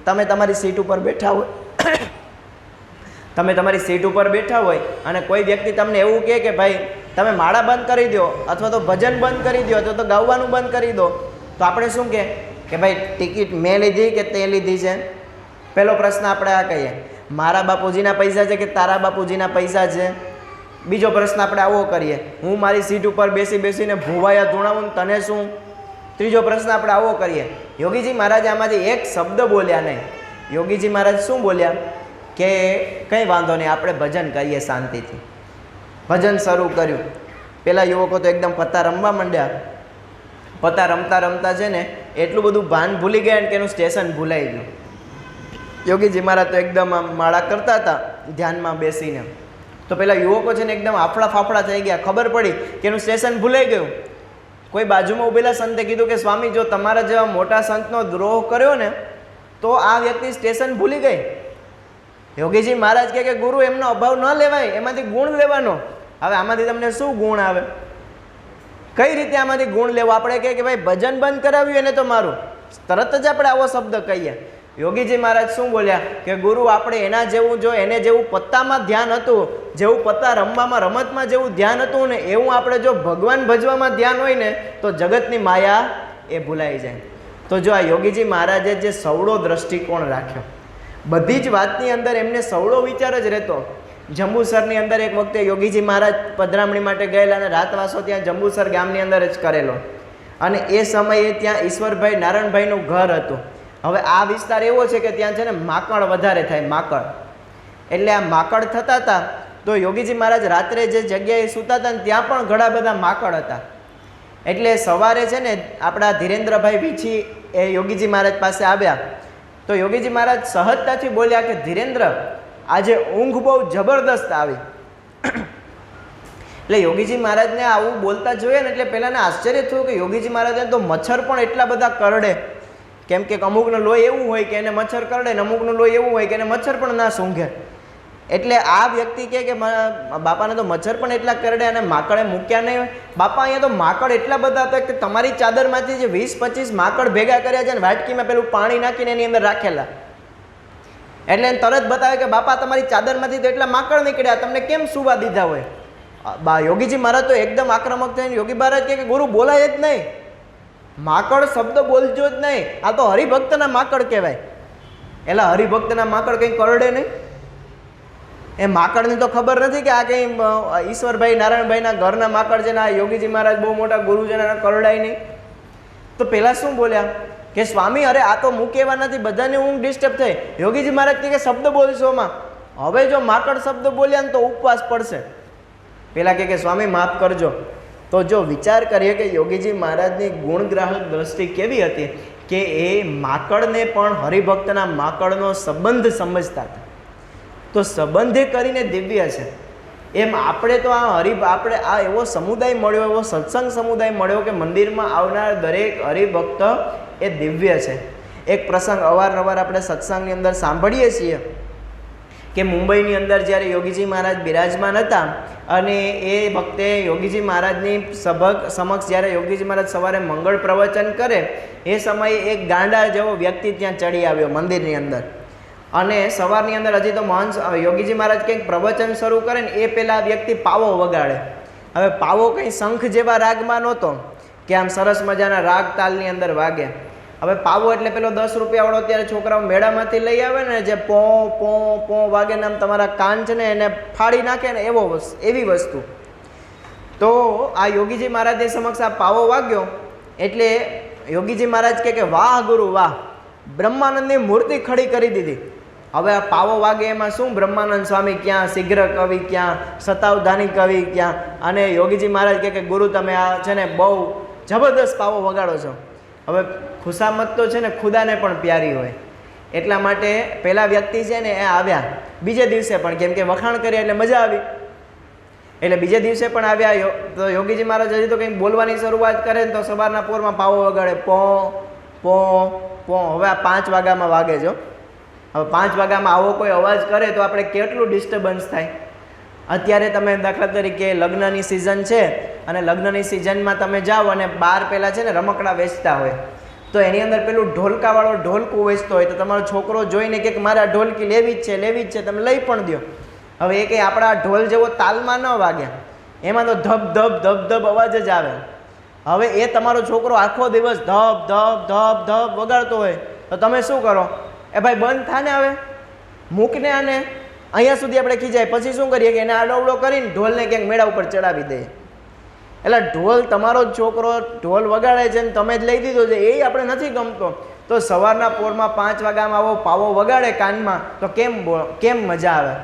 તમે તમારી સીટ ઉપર બેઠા હોય અને કોઈ વ્યક્તિ તમને એવું કહે કે ભાઈ તમે માળા બંધ કરી દો અથવા તો ભજન બંધ કરી દો અથવા તો ગાવાનું બંધ કરી દો, તો આપણે શું કે ભાઈ ટિકિટ મેં લીધી કે તે લીધી છે? પહેલો પ્રશ્ન આપણે આ કહીએ, મારા બાપુજીના પૈસા છે કે તારા બાપુજીના પૈસા છે? બીજો પ્રશ્ન આપણે આવો કરીએ, હું મારી સીટ ઉપર બેસીને ભૂવાયા ધૂણાવું તને શું? ત્રીજો પ્રશ્ન આપણે આવો કરીએ. યોગીજી મહારાજ આમાંથી એક શબ્દ બોલ્યા નહીં. યોગીજી મહારાજ શું બોલ્યા કે કંઈ વાંધો નહીં, આપણે ભજન કરીએ શાંતિથી. ભજન શરૂ કર્યું. પેલા યુવકો તો એકદમ પત્તા રમવા માંડ્યા. પત્તા રમતા છે ને એટલું બધું ભાન ભૂલી ગયા કે એનું સ્ટેશન ભૂલાઈ ગયું. યોગીજી મહારાજ તો એકદમ આમ માળા કરતા હતા ધ્યાનમાં બેસીને. તો પેલા યુવકો છે ને એકદમ આફડા ફાફડા થઈ ગયા. ખબર પડી કે એનું સ્ટેશન ભૂલાઈ ગયું. કોઈ બાજુમાં ઉભેલા સંતે કીધું કે સ્વામી જો તમારા જેવા મોટા સંતનો દ્રોહ કર્યો ને તો આ વ્યક્તિ સ્ટેશન ભૂલી ગઈ. યોગીજી મહારાજ કે ગુરુ એમનો અભાવ ન લેવાય, એમાંથી ગુણ લેવાનો. હવે આમાંથી તમને શું ગુણ આવે? કઈ રીતે આમાંથી ગુણ લેવો? આપણે કે ભાઈ ભજન બંધ કરાવ્યું એને તો મારું, તરત જ આપણે આવો શબ્દ કહીએ. યોગીજી મહારાજ શું બોલ્યા કે ગુરુ આપણે એના જેવું જો એને જેવું પત્તામાં ધ્યાન હતું, જેવું પત્તા રમવામાં રમતમાં જેવું ધ્યાન હતું ને એવું આપણે જો ભગવાન ભજવામાં ધ્યાન હોય ને તો જગતની માયા એ ભૂલાઈ જાય. તો જો આ યોગીજી મહારાજે જે સવડો દ્રષ્ટિકોણ રાખ્યો, બધી જ વાતની અંદર એમને સવડો વિચાર જ રહેતો. જંબુસરની અંદર એક વખતે યોગીજી મહારાજ પધરામણી માટે ગયેલા અને રાતવાસો ત્યાં જંબુસર ગામની અંદર જ કરેલો. અને એ સમયે ત્યાં ઈશ્વરભાઈ નારાયણભાઈનું ઘર હતું. હવે આ વિસ્તાર એવો છે કે ત્યાં છે ને માકડ વધારે થાય, માકડ. એટલે આ માકડ થતા હતા તો યોગીજી મહારાજ રાત્રે જે જગ્યાએ સૂતા હતા ને ત્યાં પણ ઘણા બધા માકડ હતા. એટલે સવારે છે ને આપણા ધીરેન્દ્રભાઈ વીછી એ યોગીજી મહારાજ પાસે આવ્યા તો યોગીજી મહારાજ સહજતાથી બોલ્યા કે ધીરેન્દ્ર, આજે ઊંઘ બહુ જબરદસ્ત આવી. એટલે યોગીજી મહારાજને આવું બોલતા જોઈએ ને એટલે પહેલાંને આશ્ચર્ય થયું કે યોગીજી મહારાજને તો મચ્છર પણ એટલા બધા કરડે. કેમ કે અમુકનું લોહી એવું હોય કે એને મચ્છર કરડે ને અમુકનું લોહી એવું હોય કે એને મચ્છર પણ ના સૂંઘે. એટલે આ વ્યક્તિ કહે કે બાપાને તો મચ્છર પણ એટલા કરડે અને માકડે મૂક્યા નહીં. બાપા, અહીંયા તો માકડ એટલા બધા હતા કે તમારી ચાદરમાંથી જે 20-25 માકડ ભેગા કર્યા છે ને વાટકીમાં પેલું પાણી નાખીને એની અંદર રાખેલા. એટલે એને તરત બતાવે કે બાપા, તમારી ચાદરમાંથી તો એટલા માકડ નીકળ્યા, તમને કેમ સુવા દીધા હોય? યોગીજી મહારાજ તો એકદમ આક્રમક થઈને યોગી મહારાજ કે ગુરુ બોલાય જ નહીં, માકડ શબ્દ બોલજો જ નહીં, આ તો હરિભક્તના માકડ કહેવાય. એટલે હરિભક્તના માકડ કંઈ કરડે નહીં. એ માકડની તો ખબર નથી કે આ કંઈ ઈશ્વરભાઈ નારાયણભાઈના ઘરના માકડ છે ને આ યોગીજી મહારાજ બહુ મોટા ગુરુ છે ને કરડાય નહીં. તો પહેલાં શું બોલ્યા કે સ્વામી, અરે આ તો મૂકે એવા નથી, બધાને ઊંઘ ડિસ્ટર્બ થઈ. યોગીજી મહારાજ કે શબ્દ બોલશોમાં, હવે જો માકડ શબ્દ બોલ્યા ને તો ઉપવાસ પડશે. પેલા કે સ્વામી માફ કરજો. તો જો વિચાર કરીએ કે યોગીજી મહારાજની ગુણગ્રાહક દ્રષ્ટિ કેવી હતી કે એ માકડને પણ હરિભક્તના માકડનો સંબંધ સમજતા હતા. તો સંબંધે કરીને દિવ્ય છે. એમ આપણે તો આપણે આ એવો સમુદાય મળ્યો, એવો સત્સંગ સમુદાય મળ્યો કે મંદિરમાં આવનાર દરેક હરિભક્ત એ દિવ્ય છે. એક પ્રસંગ અવારનવાર આપણે સત્સંગની અંદર સાંભળીએ છીએ કે મુંબઈની અંદર જ્યારે યોગીજી મહારાજ બિરાજમાન હતા અને એ વખતે યોગીજી મહારાજની સમક્ષ જ્યારે યોગીજી મહારાજ સવારે મંગળ પ્રવચન કરે એ સમયે એક ગાંડા જેવો વ્યક્તિ ત્યાં ચડી આવ્યો મંદિરની અંદર. અને સવારની અંદર હજી તો મહંત યોગીજી મહારાજ કંઈક પ્રવચન શરૂ કરે ને એ પહેલાં વ્યક્તિ પાવો વગાડે. હવે પાવો કંઈ શંખ જેવા રાગમાં નહોતો કે આમ સરસ મજાના રાગ તાલની અંદર વાગે. હવે પાવો એટલે પેલો 10 રૂપિયાવાળો અત્યારે છોકરાઓ મેળામાંથી લઈ આવે ને જે પો પો પો વાગે ને આમ તમારા કાન છે ને એને ફાડી નાખે ને એવી વસ્તુ. તો આ યોગીજી મહારાજની સમક્ષ આ પાવો વાગ્યો એટલે યોગીજી મહારાજ કે વાહ ગુરુ વાહ, બ્રહ્માનંદની મૂર્તિ ખડી કરી દીધી. હવે આ પાવો વાગે એમાં શું બ્રહ્માનંદ સ્વામી ક્યાં, શીઘ્ર કવિ ક્યાં, સતાવધાની કવિ ક્યાં. અને યોગીજી મહારાજ કે ગુરુ તમે આ છે ને બહુ જબરદસ્ત પાવો વગાડો છો. હવે ખુશામત તો છે ને ખુદાને પણ પ્યારી હોય એટલા માટે પેલા વ્યક્તિ છે ને એ આવ્યા બીજે દિવસે પણ, કેમ કે વખાણ કર્યા એટલે મજા આવી. એટલે બીજે દિવસે પણ આવ્યા તો યોગીજી મહારાજ હજી તો કંઈક બોલવાની શરૂઆત કરે ને તો સવારના પોરમાં પાવો વગાડે પો પો પો. હવે આ 5 વાગ્યામાં વાગે જો. હવે 5 વાગ્યામાં આવો કોઈ અવાજ કરે તો આપણે કેટલું ડિસ્ટર્બન્સ થાય. અત્યારે તમે દાખલા તરીકે લગ્નની સિઝન છે અને લગ્નની સિઝનમાં તમે જાઓ અને બહાર પહેલાં છે ને રમકડા વેચતા હોય તો એની અંદર પેલું ઢોલકાવાળો ઢોલકું વેચતો હોય તો તમારો છોકરો જોઈને કે મારે આ ઢોલકી લેવી જ છે, તમે લઈ પણ દો. હવે એ કંઈ આપણા ઢોલ જેવો તાલમાં ન વાગે, એમાં તો ધબ ધબ ધબ ધબ અવાજ જ આવે. હવે એ તમારો છોકરો આખો દિવસ ધબ ધબ ધબ ધબ વગાડતો હોય તો તમે શું કરો? એ ભાઈ બંધ થાને, હવે મૂકને આને. અહીંયા સુધી આપણે ખીજાય પછી શું કરીએ કે એને આડોવડો કરીને ઢોલને ક્યાંક મેળા ઉપર ચડાવી દઈએ. એટલે ઢોલ તમારો જ છોકરો ઢોલ વગાડે છે ને તમે જ લઈ દીધો છે એ આપણે નથી ગમતો. તો સવારના પોરમાં 5 વાગ્યામાં આવો પાવો વગાડે કાનમાં તો કેમ મજા આવે?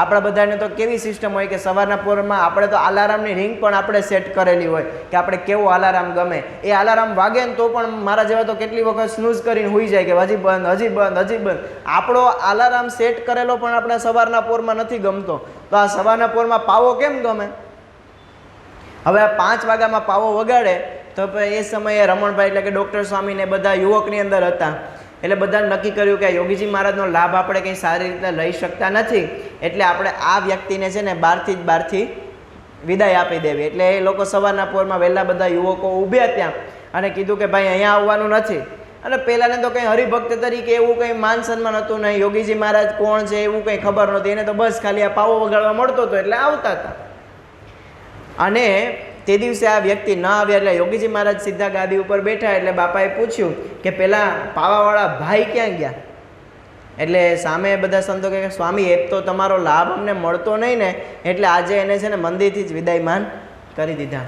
આપણા બધાને તો કેવી સિસ્ટમ હોય કે સવારના પોરમાં આપણે તો અલાર્મની રિંગ પણ આપણે સેટ કરેલી હોય કે આપણે કેવો અલાર્મ ગમે. એ અલાર્મ વાગે ને તો પણ મારા જેવા તો કેટલી વખત સ્નૂઝ કરીને સૂઈ જાય કે હજી બંધ હજી બંધ હજી બંધ. આપણો અલાર્મ સેટ કરેલો પણ આપણે સવારના પોરમાં નથી ગમતો. તો આ સવારના પોરમાં પાવો કેમ ગમે? હવે આ 5 વાગ્યામાં પાવો વગાડે તો એ સમયે રમણભાઈ એટલે કે ડૉક્ટર સ્વામીને બધા યુવકની અંદર હતા. એટલે બધાને નક્કી કર્યું કે યોગીજી મહારાજનો લાભ આપણે કંઈ સારી રીતે લઈ શકતા નથી એટલે આપણે આ વ્યક્તિને છે ને બહારથી વિદાય આપી દેવી. એટલે એ લોકો સવારના પોરમાં વહેલા બધા યુવકો ઊભ્યા ત્યાં અને કીધું કે ભાઈ અહીંયા આવવાનું નથી. અને પહેલાંને તો કંઈ હરિભક્ત તરીકે એવું કંઈ માન સન્માન હતું નહીં, યોગીજી મહારાજ કોણ છે એવું કંઈ ખબર નહોતી. એને તો બસ ખાલી આ પાવો વગાડવા મળતો હતો એટલે આવતા હતા. અને તે દિવસે આ વ્યક્તિ ન આવ્યા એટલે યોગીજી મહારાજ સીધા ગાદી ઉપર બેઠા એટલે બાપાએ પૂછ્યું કે પેલા પાવાવાળા ભાઈ ક્યાં ગયા? એટલે સામે બધા સંતો કહે સ્વામી એક તો તમારો લાભ અમને મળતો નહીં ને એટલે આજે એને છે ને મંદિરથી જ વિદાયમાન કરી દીધા.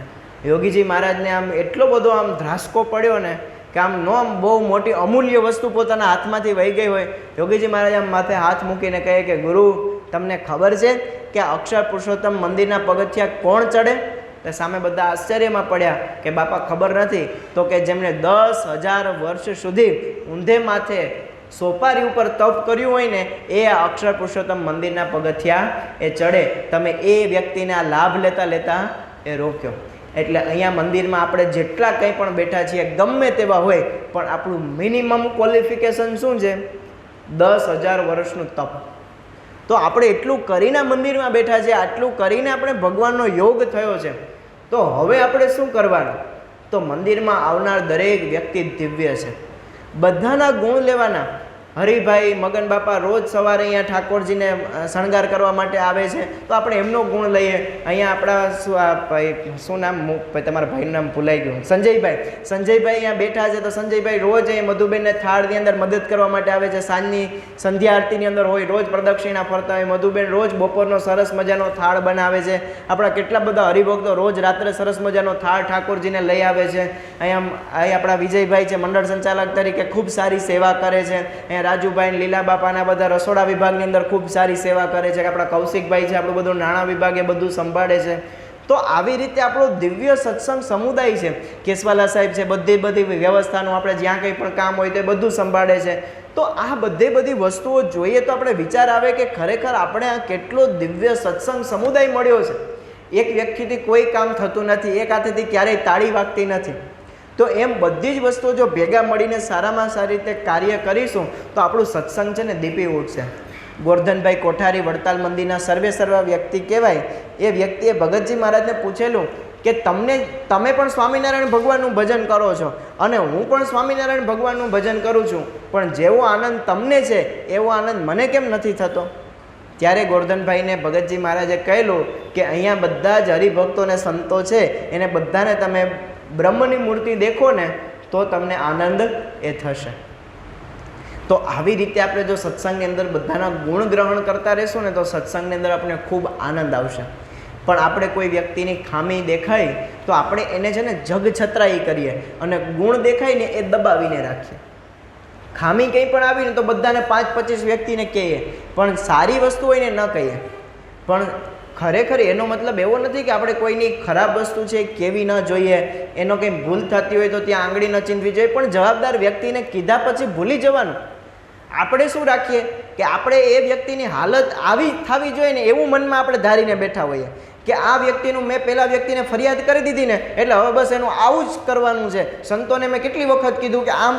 યોગીજી મહારાજને આમ એટલો બધો આમ ધ્રાસકો પડ્યો ને કે આમ બહુ મોટી અમૂલ્ય વસ્તુ પોતાના હાથમાંથી વહી ગઈ હોય. યોગીજી મહારાજ આમ માથે હાથ મૂકીને કહે કે ગુરુ, તમને ખબર છે કે અક્ષર પુરુષોત્તમ મંદિરના પગથિયા કોણ ચડે? તો સામે બધા આશ્ચર્યમાં પડ્યા કે બાપા ખબર નથી. તો કે જેમણે 10,000 વર્ષ સુધી ઊંધે માથે સોપારી ઉપર તપ કર્યું હોય ને એ આ અક્ષર પુરુષોત્તમ મંદિરના પગથિયા એ ચડે. તમે એ વ્યક્તિને આ લાભ લેતા લેતા એ રોક્યો. એટલે અહીંયા મંદિરમાં આપણે જેટલા કંઈ પણ બેઠા છીએ ગમે તેવા હોય, પણ આપણું મિનિમમ ક્વોલિફિકેશન શું છે? 10,000 વર્ષનું તપ. તો આપણે એટલું કરીને મંદિરમાં બેઠા છીએ, આટલું કરીને આપણે ભગવાનનો યોગ થયો છે. તો હવે આપણે શું કરવાનું? તો મંદિરમાં આવનાર દરેક વ્યક્તિ દિવ્ય છે, બધાના ગુણ લેવાના. હરિભાઈ મગન બાપા રોજ સવારે અહીંયા ઠાકોરજીને શણગાર કરવા માટે આવે છે, તો આપણે એમનો ગુણ લઈએ. અહીંયા આપણા શું નામ, તમારા ભાઈનું નામ ભૂલાઈ ગયું, સંજયભાઈ અહીંયા બેઠા છે. તો સંજયભાઈ રોજ અહીં મધુબેનને થાળની અંદર મદદ કરવા માટે આવે છે. સાંજની સંધ્યા આરતીની અંદર હોય, રોજ પ્રદક્ષિણા ફરતા હોય. મધુબેન રોજ બપોરનો સરસ મજાનો થાળ બનાવે છે. આપણા કેટલા બધા હરિભક્તો રોજ રાત્રે સરસ મજાનો થાળ ઠાકોરજીને લઈ આવે છે. અહીંયા આપણા વિજયભાઈ છે, મંડળ સંચાલક તરીકે ખૂબ સારી સેવા કરે છે. અહીંયા રાજુભાઈ લીલા બાપાના બધા રસોડા વિભાગની અંદર ખૂબ સારી સેવા કરે છે. આપણા કૌશિકભાઈ છે, આપણું બધું નાણાં વિભાગ એ બધું સંભાળે છે. તો આવી રીતે આપણો દિવ્ય સત્સંગ સમુદાય છે. કેશવાલા સાહેબ છે, બધી વ્યવસ્થાનું આપણે જ્યાં કંઈ પણ કામ હોય તે બધું સંભાળે છે. તો આ બધી વસ્તુઓ જોઈએ તો આપણે વિચાર આવે કે ખરેખર આપણે આ કેટલો દિવ્ય સત્સંગ સમુદાય મળ્યો છે. એક વ્યક્તિથી કોઈ કામ થતું નથી, એક હાથેથી ક્યારેય તાળી વાગતી નથી. તો એમ બધી જ વસ્તુઓ જો ભેગા મળીને સારામાં સારી રીતે કાર્ય કરીશું તો આપણું સત્સંગ છે ને દીપી ઉઠશે. ગોરધનભાઈ કોઠારી વડતાલ મંદિરના સર્વ વ્યક્તિ કહેવાય. એ વ્યક્તિએ ભગતજી મહારાજને પૂછેલું કે તમે પણ સ્વામિનારાયણ ભગવાનનું ભજન કરો છો અને હું પણ સ્વામિનારાયણ ભગવાનનું ભજન કરું છું, પણ જેવો આનંદ તમને છે એવો આનંદ મને કેમ નથી થતો? ત્યારે ગોરધનભાઈને ભગતજી મહારાજે કહેલું કે અહીંયા બધા જ હરિભક્તોને સંતો છે, એને બધાને તમે બ્રહ્મની મૂર્તિ દેખો ને તો તમને આનંદ એ થશે. તો આવી રીતે આપણે જો સત્સંગની અંદર બધાના ગુણ ગ્રહણ કરતા રહેશું ને તો સત્સંગની અંદર આપણે ખૂબ આનંદ આવશે. પણ આપણે કોઈ વ્યક્તિની ખામી દેખાય તો આપણે એને છે ને જગછતરાઈ કરીએ અને ગુણ દેખાય ને એ દબાવીને રાખીએ. ખામી કંઈ પણ આવીને તો બધાને 5-25 વ્યક્તિને કહીએ, પણ સારી વસ્તુ હોય ને ન કહીએ. પણ ખરેખર એનો મતલબ એવો નથી કે આપણે કોઈની ખરાબ વસ્તુ છે કેવી ન જોઈએ, એનો કંઈ ભૂલ થતી હોય તો ત્યાં આંગળી ન ચીંધવી જોઈએ, પણ જવાબદાર વ્યક્તિને કીધા પછી ભૂલી જવાનું. આપણે શું રાખીએ કે આપણે એ વ્યક્તિની હાલત આવી થવી જોઈએ ને એવું મનમાં આપણે ધારીને બેઠા હોઈએ કે આ વ્યક્તિનું મેં પેલા વ્યક્તિને ફરિયાદ કરી દીધી ને એટલે હવે બસ એનું આવું જ કરવાનું છે. સંતોને મેં કેટલી વખત કીધું કે આમ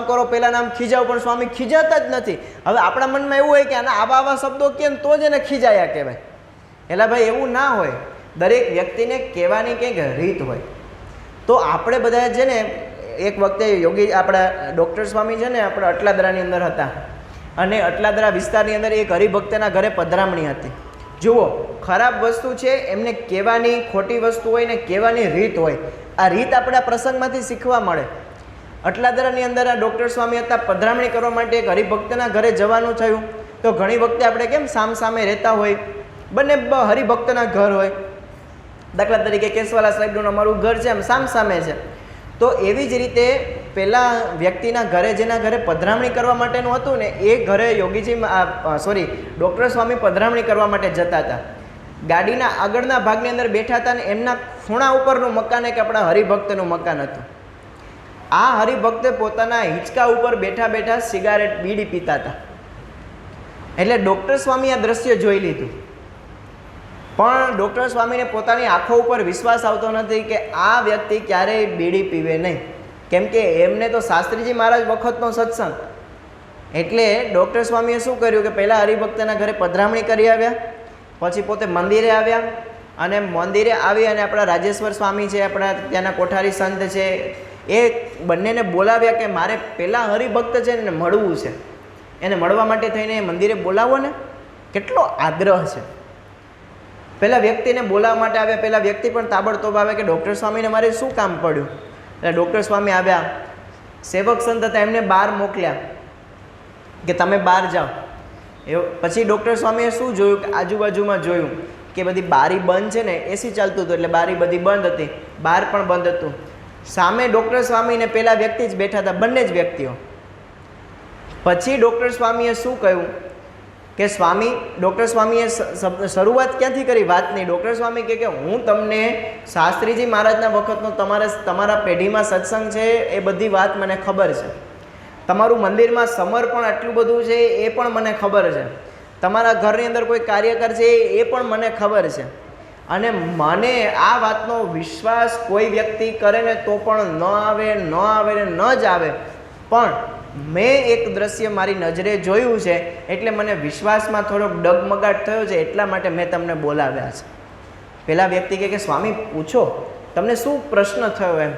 કરો પહેલાં નામ ખીજાવ, પણ સ્વામી ખીજાતા જ નથી. હવે આપણા મનમાં એવું હોય કે આવા શબ્દો કે તો જ એને ખીજાયા કહેવાય. એટલે ભાઈ એવું ના હોય. દરેક વ્યક્તિને કહેવાની કંઈક રીત હોય. તો આપણે બધા છે ને એક વખતે યોગી આપણા ડૉક્ટર સ્વામી છે ને આપણે અટલાદરાની અંદર હતા અને અટલાદરા વિસ્તારની અંદર એક હરિભક્તના ઘરે પધરામણી હતી. જુઓ, ખરાબ વસ્તુ છે એમને કહેવાની, ખોટી વસ્તુ હોય ને કહેવાની રીત હોય. આ રીત આપણે આ પ્રસંગમાંથી શીખવા મળે. અટલાદરાની અંદર આ ડૉક્ટર સ્વામી હતા, પધરામણી કરવા માટે એક હરિભક્તના ઘરે જવાનું થયું. તો ઘણી વખતે આપણે કેમ સામે રહેતા હોય, બંને હરિભક્તના ઘર હોય. દાખલા તરીકે કેશવાલા સાહેબનું અમારું ઘર છે, એમ સામે છે. તો એવી જ રીતે પેલા વ્યક્તિના ઘરે, જેના ઘરે પધરામણી કરવા માટેનું હતું ને, એ ઘરે યોગીજી ડૉક્ટર સ્વામી પધરામણી કરવા માટે જતા હતા. ગાડીના આગળના ભાગની અંદર બેઠા હતા ને એમના ખૂણા ઉપરનું મકાન એક આપણા હરિભક્તનું મકાન હતું. આ હરિભક્તે પોતાના હિંચકા ઉપર બેઠા સિગારેટ બીડી પીતા હતા. એટલે ડૉક્ટર સ્વામી આ દ્રશ્ય જોઈ લીધું, પણ ડૉક્ટર સ્વામીને પોતાની આંખો ઉપર વિશ્વાસ આવતો નથી કે આ વ્યક્તિ ક્યારેય બીડી પીવે નહીં, કેમ કે એમને તો શાસ્ત્રીજી મહારાજ વખતનો સત્સંગ. એટલે ડૉક્ટર સ્વામીએ શું કર્યું કે પહેલાં હરિભક્તના ઘરે પધરામણી કરી આવ્યા, પછી પોતે મંદિરે આવ્યા અને મંદિરે આવી અને આપણા રાજેશ્વર સ્વામી છે, આપણા ત્યાંના કોઠારી સંત છે, એ બંનેને બોલાવ્યા કે મારે પહેલાં હરિભક્ત છે ને મળવું છે, એને મળવા માટે થઈને મંદિરે બોલાવો ને. કેટલો આગ્રહ છે. પહેલાં વ્યક્તિને બોલાવવા માટે આવ્યા, પહેલાં વ્યક્તિ પણ તાબડતોબ આવે કે ડૉક્ટર સ્વામીને મારે શું કામ પડ્યું. એટલે ડૉક્ટર સ્વામી આવ્યા, સેવક સંત હતા એમને બહાર મોકલ્યા કે તમે બહાર જાઓ. એ પછી ડૉક્ટર સ્વામીએ શું જોયું કે આજુબાજુમાં જોયું કે બધી બારી બંધ છે ને, એસી ચાલતું હતું એટલે બારી બધી બંધ હતી, બહાર પણ બંધ હતું. સામે ડૉક્ટર સ્વામી ને પેલા વ્યક્તિ જ બેઠા હતા, બંને જ વ્યક્તિઓ. પછી ડૉક્ટર સ્વામીએ શું કહ્યું કે સ્વામી, ડૉક્ટર સ્વામીએ શરૂઆત ક્યાંથી કરી વાતની? ડૉક્ટર સ્વામી કહે કે હું તમને શાસ્ત્રીજી મહારાજના વખતનો તમારા પેઢીમાં સત્સંગ છે એ બધી વાત મને ખબર છે. તમારું મંદિરમાં સમર્પણ આટલું બધું છે એ પણ મને ખબર છે. તમારા ઘરની અંદર કોઈ કાર્યકર છે એ પણ મને ખબર છે. અને મને આ વાતનો વિશ્વાસ કોઈ વ્યક્તિ કરે ને તો પણ ન આવે ને ન જ આવે, પણ મેં એક દ્રશ્ય મારી નજરે જોયું છે એટલે મને વિશ્વાસમાં થોડોક ડગમગાટ થયો છે, એટલા માટે મેં તમને બોલાવ્યા છે. પેલા વ્યક્તિ કહે કે સ્વામી પૂછો, તમને શું પ્રશ્ન થયો એમ?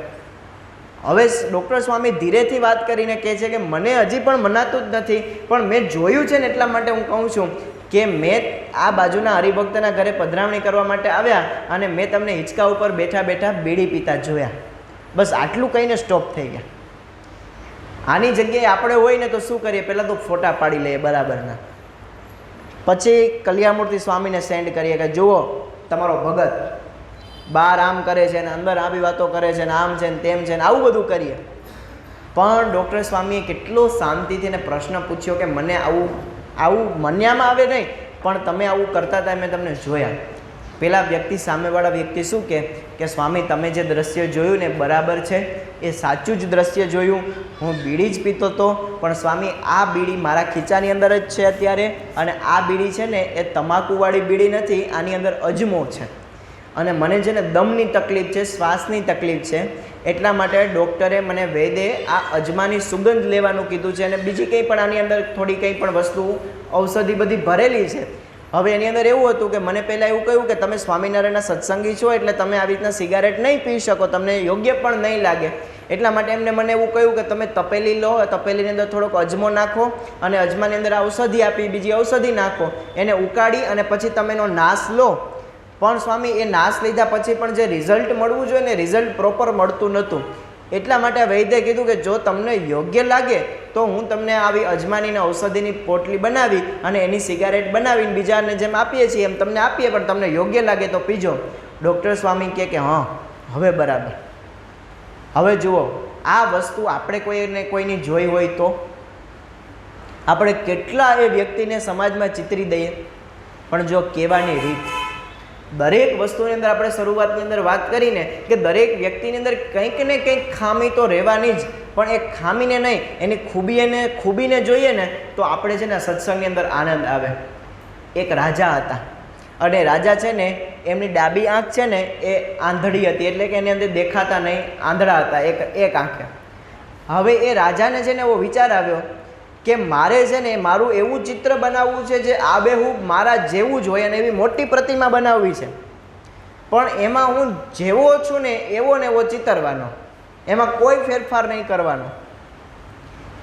હવે ડૉક્ટર સ્વામી ધીરેથી વાત કરીને કહે છે કે મને હજી પણ મનાતું જ નથી, પણ મેં જોયું છે ને એટલા માટે હું કહું છું કે મેં આ બાજુના હરિભક્તના ઘરે પધરામણી કરવા માટે આવ્યા અને મેં તમને હિંચકા ઉપર બેઠા બેઠા બીડી પીતા જોયા. બસ આટલું કહીને સ્ટોપ થઈ ગયા. આની જગ્યાએ આપણે હોય ને તો શું કરીએ? પહેલાં તો ફોટા પાડી લઈએ બરાબરના, પછી કલ્યાણમૂર્તિ સ્વામીને સેન્ડ કરીએ કે જુઓ તમારો ભગત બહાર આમ કરે છે ને અંદર આવી વાતો કરે છે ને આમ છે ને તેમ છે ને આવું બધું કરીએ. પણ ડૉક્ટર સ્વામીએ કેટલો શાંતિથી ને પ્રશ્ન પૂછ્યો કે મને આવું મન્યામાં આવે નહીં, પણ તમે આવું કરતા હતા મેં તમને જોયા. પેલા વ્યક્તિ, સામેવાળા વ્યક્તિ શું કે સ્વામી તમે જે દ્રશ્ય જોયું ને બરાબર છે, એ સાચું જ દ્રશ્ય જોયું. હું બીડી જ પીતો હતો, પણ સ્વામી આ બીડી મારા ખીચાની અંદર જ છે અત્યારે, અને આ બીડી છે ને એ તમાકુવાળી બીડી નથી, આની અંદર અજમો છે. અને મને છે ને દમની તકલીફ છે, શ્વાસની તકલીફ છે, એટલા માટે ડૉક્ટરે મને વૈદ્યે આ અજમાની સુગંધ લેવાનું કીધું છે. અને બીજી કંઈ પણ આની અંદર થોડી કંઈ પણ વસ્તુ ઔષધિ બધી ભરેલી છે. હવે એની અંદર એવું હતું કે મને પહેલાં એવું કહ્યું કે તમે સ્વામિનારાયણના સત્સંગી છો એટલે તમે આવી રીતના સિગારેટ નહીં પી શકો, તમને યોગ્ય પણ નહીં લાગે. એટલા માટે એમને મને એવું કહ્યું કે તમે તપેલી લો, તપેલીની અંદર થોડોક અજમો નાખો અને અજમાની અંદર ઔષધિ આપી, બીજી ઔષધિ નાખો, એને ઉકાળી અને પછી તમે એનો નાશ લો. પણ સ્વામી એ નાશ લીધા પછી પણ જે રિઝલ્ટ મળવું જોઈએ ને રિઝલ્ટ પ્રોપર મળતું નહોતું. એટલા માટે વૈદ્યે કીધું કે જો તમને યોગ્ય લાગે તો હું તમને આવી અજમાનીને ઔષધિની પોટલી બનાવી અને એની સિગારેટ બનાવીને બીજાને જેમ આપીએ છીએ એમ તમને આપીએ, પણ તમને યોગ્ય લાગે તો પીજો. ડૉક્ટર સ્વામી કહે કે હા હવે બરાબર. હવે જુઓ આ વસ્તુ આપણે કોઈની જોઈ હોય તો આપણે કેટલા એ વ્યક્તિને સમાજમાં ચિતરી દઈએ. પણ જો કહેવાની રીત, દરેક વસ્તુની અંદર આપણે શરૂઆતની અંદર વાત કરીને કે દરેક વ્યક્તિની અંદર કંઈક ને કંઈક ખામી તો રહેવાની જ, પણ એ ખામીને નહીં એની ખૂબીને જોઈએ ને તો આપણે છે ને સત્સંગની અંદર આનંદ આવે. એક રાજા હતા અને રાજા છે ને એમની ડાબી આંખ છે ને એ આંધળી હતી, એટલે કે એની અંદર દેખાતા નહીં, આંધળા હતા એક આંખે. હવે એ રાજાને છે ને એવો વિચાર આવ્યો કે મારે છે ને મારું એવું ચિત્ર બનાવવું છે જે આબેહૂબ મારા જેવું જ હોય અને એવી મોટી પ્રતિમા બનાવવી છે, પણ એમાં હું જેવો છું ને એવો ચિતરવાનો, એમાં કોઈ ફેરફાર નહીં કરવાનો.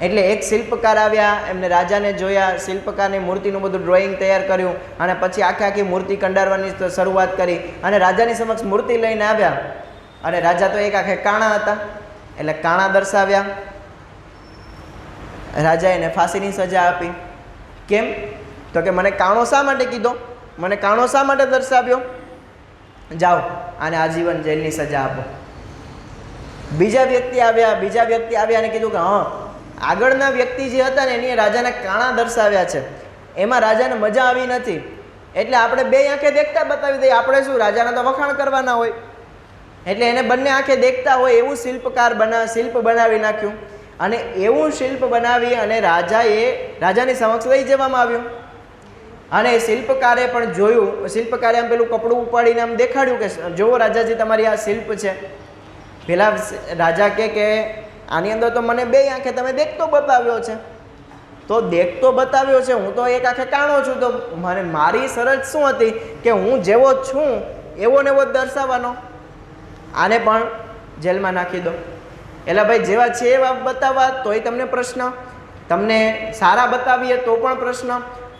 એટલે એક શિલ્પકાર આવ્યા, એમને રાજાને જોયા, શિલ્પકારની મૂર્તિનું બધું ડ્રોઈંગ તૈયાર કર્યું અને પછી આખી મૂર્તિ કંડારવાની શરૂઆત કરી અને રાજાની સમક્ષ મૂર્તિ લઈને આવ્યા. અને રાજા તો એક આખે કાણા હતા એટલે કાણા દર્શાવ્યા. રાજાએ એને ફાંસીની સજા આપી. કેમ? તો કે મને કાણો શા માટે કીધો, મને કાણો શા માટે દર્શાવ્યો, જાઓ આને આજીવન જેલની સજા આપો. બીજા વ્યક્તિ આવ્યા અને કીધું કે હા આગળના વ્યક્તિ જે હતા ને એની રાજાને કાણા દર્શાવ્યા છે, એમાં રાજાને મજા આવી નથી, એટલે આપણે બે આંખે દેખતા બતાવી દઈએ. આપણે શું રાજાના તો વખાણ કરવાના હોય, એટલે એને બંને આંખે દેખતા હોય એવું શિલ્પ બનાવી નાખ્યું. અને એવું શિલ્પ બનાવી અને રાજાની સમક્ષ લઈ જવામાં આવ્યું. અને શિલ્પકારે પણ જોયું, શિલ્પકારે આમ પેલું કપડું ઉપાડીને આમ દેખાડ્યું કે જુઓ રાજાજી તમારી આ શિલ્પ છે. પેલા રાજા કે આની અંદર તો મને બે આંખે તમે દેખતો બતાવ્યો છે, તો દેખતો બતાવ્યો છે, હું તો એક આંખે કાણો છું, તો મારી શરત શું હતી કે હું જેવો છું એવો ને એવો દર્શાવવાનો. આને પણ જેલમાં નાખી દો. એટલે ભાઈ જેવા છે એવા બતાવવા તોય તમને પ્રશ્ન, તમને સારા બતાવીએ તો પણ પ્રશ્ન.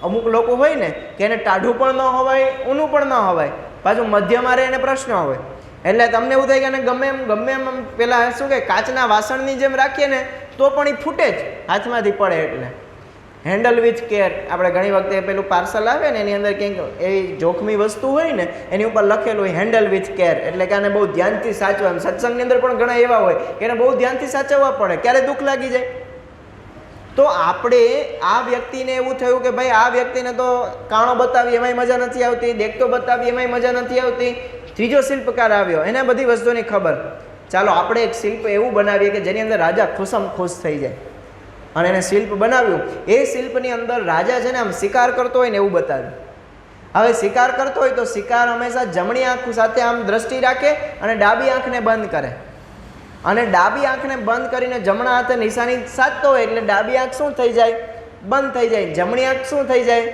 અમુક લોકો હોય ને કે એને ટાઢું પણ ન હોવાય, ઊનું પણ ન હોવાય, પાછું મધ્યમાં રહે એને પ્રશ્ન હોય. એટલે તમને એવું થાય કે એને ગમે એમ પેલા શું કે કાચના વાસણની જેમ રાખીએ ને તો પણ એ ફૂટે જ હાથમાંથી પડે. એટલે હેન્ડલ વિથ કેર. આપણે ઘણી વખતે પેલું પાર્સલ આવે ને એની અંદર કંઈક એવી જોખમી વસ્તુ હોય ને એની ઉપર લખેલું હોય હેન્ડલ વિથ કેર, એટલે કે આને બહુ ધ્યાનથી સાચવા. એમ સત્સંગની અંદર પણ ઘણા એવા હોય કે એને બહુ ધ્યાનથી સાચવવા પડે, ક્યારે દુઃખ લાગી જાય. તો આપણે આ વ્યક્તિને એવું થયું કે ભાઈ આ વ્યક્તિને તો કાણો બતાવી એમાંય મજા નથી આવતી, દેખતો બતાવી એમાંય મજા નથી આવતી. ત્રીજો શિલ્પકાર આવ્યો, એને બધી વસ્તુની ખબર. ચાલો આપણે એક શિલ્પ એવું બનાવીએ કે જેની અંદર રાજા ખુશમ ખુશ થઈ જાય. અને એને શિલ્પ બનાવ્યું. એ શિલ્પની અંદર રાજા છે ને આમ શિકાર કરતો હોય ને એવું બતાવ્યું. હવે શિકાર કરતો હોય તો શિકાર હંમેશા જમણી આંખ સાથે આમ દ્રષ્ટિ રાખે અને ડાબી આંખને બંધ કરે. અને ડાબી આંખને બંધ કરીને જમણા હાથે નિશાની સાધતો હોય એટલે ડાબી આંખ શું થઈ જાય? બંધ થઈ જાય. જમણી આંખ શું થઈ જાય?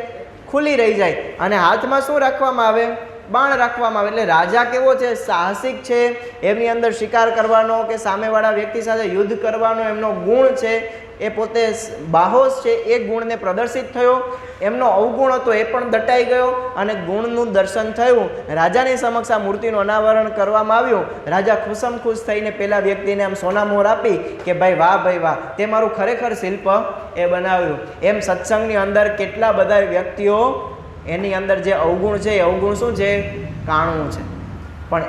ખુલ્લી રહી જાય. અને હાથમાં શું રાખવામાં આવે? બાણ રાખવામાં આવે. એટલે રાજા કેવો છે? સાહસિક છે. એમની અંદર શિકાર કરવાનો કે સામેવાળા વ્યક્તિ સાથે યુદ્ધ કરવાનો એમનો ગુણ છે. એ પોતે બાહોશ છે, એ ગુણને પ્રદર્શિત થયો. એમનો અવગુણ હતો એ પણ દટાઈ ગયો અને ગુણનું દર્શન થયું. રાજાની સમક્ષ આ મૂર્તિનું અનાવરણ કરવામાં આવ્યું. રાજા ખુશમ ખુશ થઈને પેલા વ્યક્તિને આમ સોનામોહર આપી કે ભાઈ વાહ, તે મારું ખરેખર શિલ્પ એ બનાવ્યું. એમ સત્સંગની અંદર કેટલા બધા વ્યક્તિઓ એની અંદર જે અવગુણ છે એ અવગુણ શું છે? કાણું છે. પણ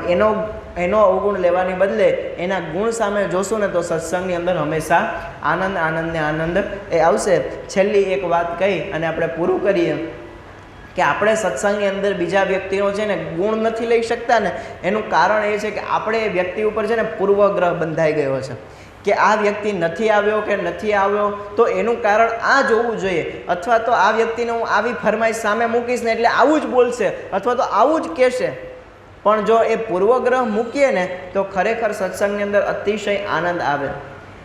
એનો અવગુણ લેવાની બદલે એના ગુણ સામે જોશું ને તો સત્સંગની અંદર હંમેશા આનંદ એ આવશે. છેલ્લી એક વાત કહી અને આપણે પૂરું કરીએ કે આપણે સત્સંગની અંદર બીજા વ્યક્તિનો છે ને ગુણ નથી લઈ શકતા ને એનું કારણ એ છે કે આપણે એ વ્યક્તિ ઉપર છે ને પૂર્વગ્રહ બંધાઈ ગયો છે કે આ વ્યક્તિ નથી આવ્યો તો એનું કારણ આ જોવું જોઈએ, અથવા તો આ વ્યક્તિને હું આવી ફરમાઈશ સામે મૂકીશ ને એટલે આવું જ બોલશે અથવા તો આવું જ કહેશે. પણ જો એ પૂર્વગ્રહ મૂકીએ ને તો ખરેખર સત્સંગની અંદર અતિશય આનંદ આવે.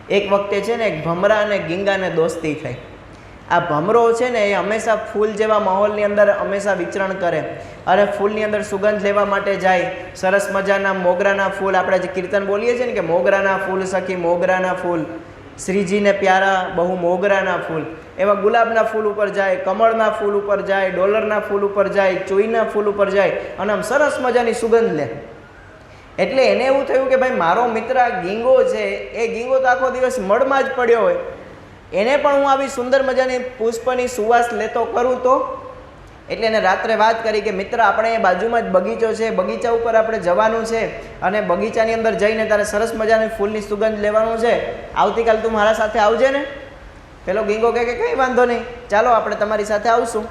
એક વખતે છે ને એક ભમરા અને ગીંગાને દોસ્તી થઈ. આ ભમરો છે ને એ હંમેશા ફૂલ જેવા માહોલની અંદર હંમેશા વિચરણ કરે અને ફૂલની અંદર સુગંધ લેવા માટે જાય. સરસ મજાના મોગરાના ફૂલ, આપણે જે કીર્તન બોલીએ છીએ ને કે મોગરાના ફૂલ સખી મોગરાના ફૂલ, શ્રીજીને પ્યારા બહુ મોગરાના ફૂલ, એવા ગુલાબના ફૂલ ઉપર જાય, કમળના ફૂલ ઉપર જાય, ડોલરના ફૂલ ઉપર જાય, ચોઈના ફૂલ ઉપર જાય અને આમ સરસ મજાની સુગંધ લે. એટલે એને એવું થયું કે ભાઈ મારો મિત્ર આ ગીંગો છે, એ ગીંગો તો આખો દિવસ મળમાં જ પડ્યો હોય, એને પણ હું આવી સુંદર મજાની પુષ્પની સુવાસ લેતો કરું તો. એટલે એને રાત્રે વાત કરી કે મિત્ર આપણે એ બાજુમાં જ બગીચો છે, બગીચા ઉપર આપણે જવાનું છે અને બગીચાની અંદર જઈને તારે સરસ મજાની ફૂલની સુગંધ લેવાનું છે. આવતીકાલ તું મારા સાથે આવજે ને. પેલો ગીંગો કહે કે કંઈ વાંધો નહીં, ચાલો આપણે તમારી સાથે આવશું.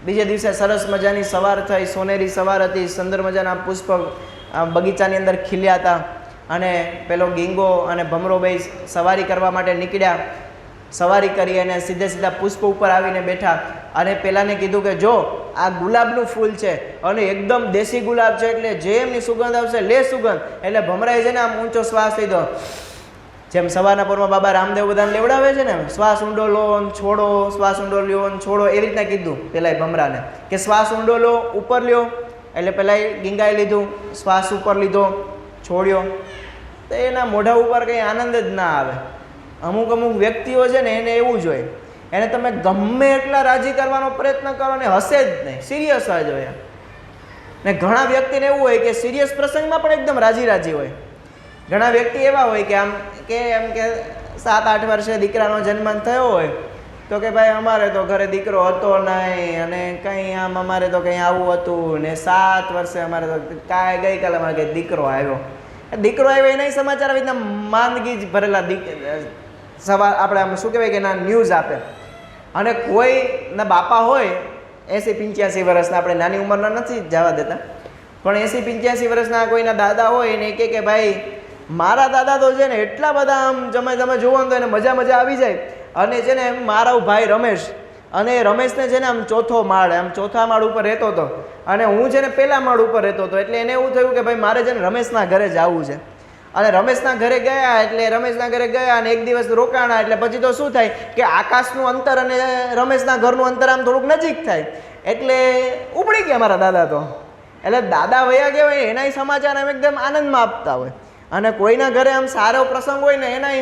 બીજે દિવસે સરસ મજાની સવાર થઈ, સોનેરી સવાર હતી, સુંદર મજાના પુષ્પ બગીચાની અંદર ખીલ્યા હતા અને પેલો ગીંગો અને ભમરો બે સવારી કરવા માટે નીકળ્યા. સવારી કરી અને સીધા પુષ્પ ઉપર આવીને બેઠા અને પેલાને કીધું કે જો આ ગુલાબનું ફૂલ છે અને એકદમ દેશી ગુલાબ છે એટલે જે એમની સુગંધ આવશે લે સુગંધ. એટલે ભમરાએ છે ને આમ ઊંચો શ્વાસ લીધો, જેમ સવારના પોરમાં બાબા રામદેવ બધાને લેવડાવે છે ને, શ્વાસ ઊંડો લો છોડો, શ્વાસ ઊંડો લ્યો છોડો, એવી રીતના કીધું પેલા ભમરાને કે શ્વાસ ઊંડો લો ઉપર લ્યો. એટલે પેલા ગીંગાએ લીધું, શ્વાસ ઉપર લીધો, છોડ્યો, તો એના મોઢા ઉપર કંઈ આનંદ જ ના આવે. અમુક વ્યક્તિઓ છે ને એને એવું જ હોય, એને તમે ગમે એટલા રાજી કરવાનો પ્રયત્ન કરો ને હસે જ નહીં, સિરિયસ જ હોય. ને ઘણા વ્યક્તિને એવું હોય કે સિરિયસ પ્રસંગમાં પણ એકદમ રાજી હોય. ઘણા વ્યક્તિ એવા હોય કે એમ કે 7-8 વર્ષે દીકરાનો જન્મ થયો હોય તો કે ભાઈ અમારે તો ઘરે દીકરો હતો નહીં અને કંઈ આમ અમારે તો કંઈ આવું હતું ને 7 વર્ષે અમારે તો ગઈકાલે અમારે કંઈ દીકરો આવ્યો એના સમાચાર આવી રીતના માંદગી જ ભરેલા સવાર આપણે આમ શું કહેવાય કે ના ન્યૂઝ આપે. અને કોઈના બાપા હોય 80-85 વર્ષના, આપણે નાની ઉંમરના નથી જવા દેતા, પણ 80-85 વર્ષના કોઈના દાદા હોય એને કે ભાઈ મારા દાદા તો છે ને એટલા બધા આમ તમે જોવો ને તો એને મજા આવી જાય. અને છે ને મારો ભાઈ રમેશ, અને રમેશને છે ને આમ ચોથા માળ ઉપર રહેતો હતો અને હું છે ને પહેલા માળ ઉપર રહેતો હતો. એટલે એને એવું થયું કે ભાઈ મારે છે ને રમેશના ઘરે જવું છે. અને રમેશના ઘરે ગયા અને એક દિવસ રોકાણા. એટલે પછી તો શું થાય કે આકાશનું અંતર અને રમેશના ઘરનું અંતર આમ થોડુંક નજીક થાય. એટલે ઉપડી ગયા મારા દાદા તો. એટલે દાદા વયા ગયા હોય એના સમાચાર આમ એકદમ આનંદમાં આપતા હોય. અને કોઈના ઘરે આમ સારો પ્રસંગ હોય ને એના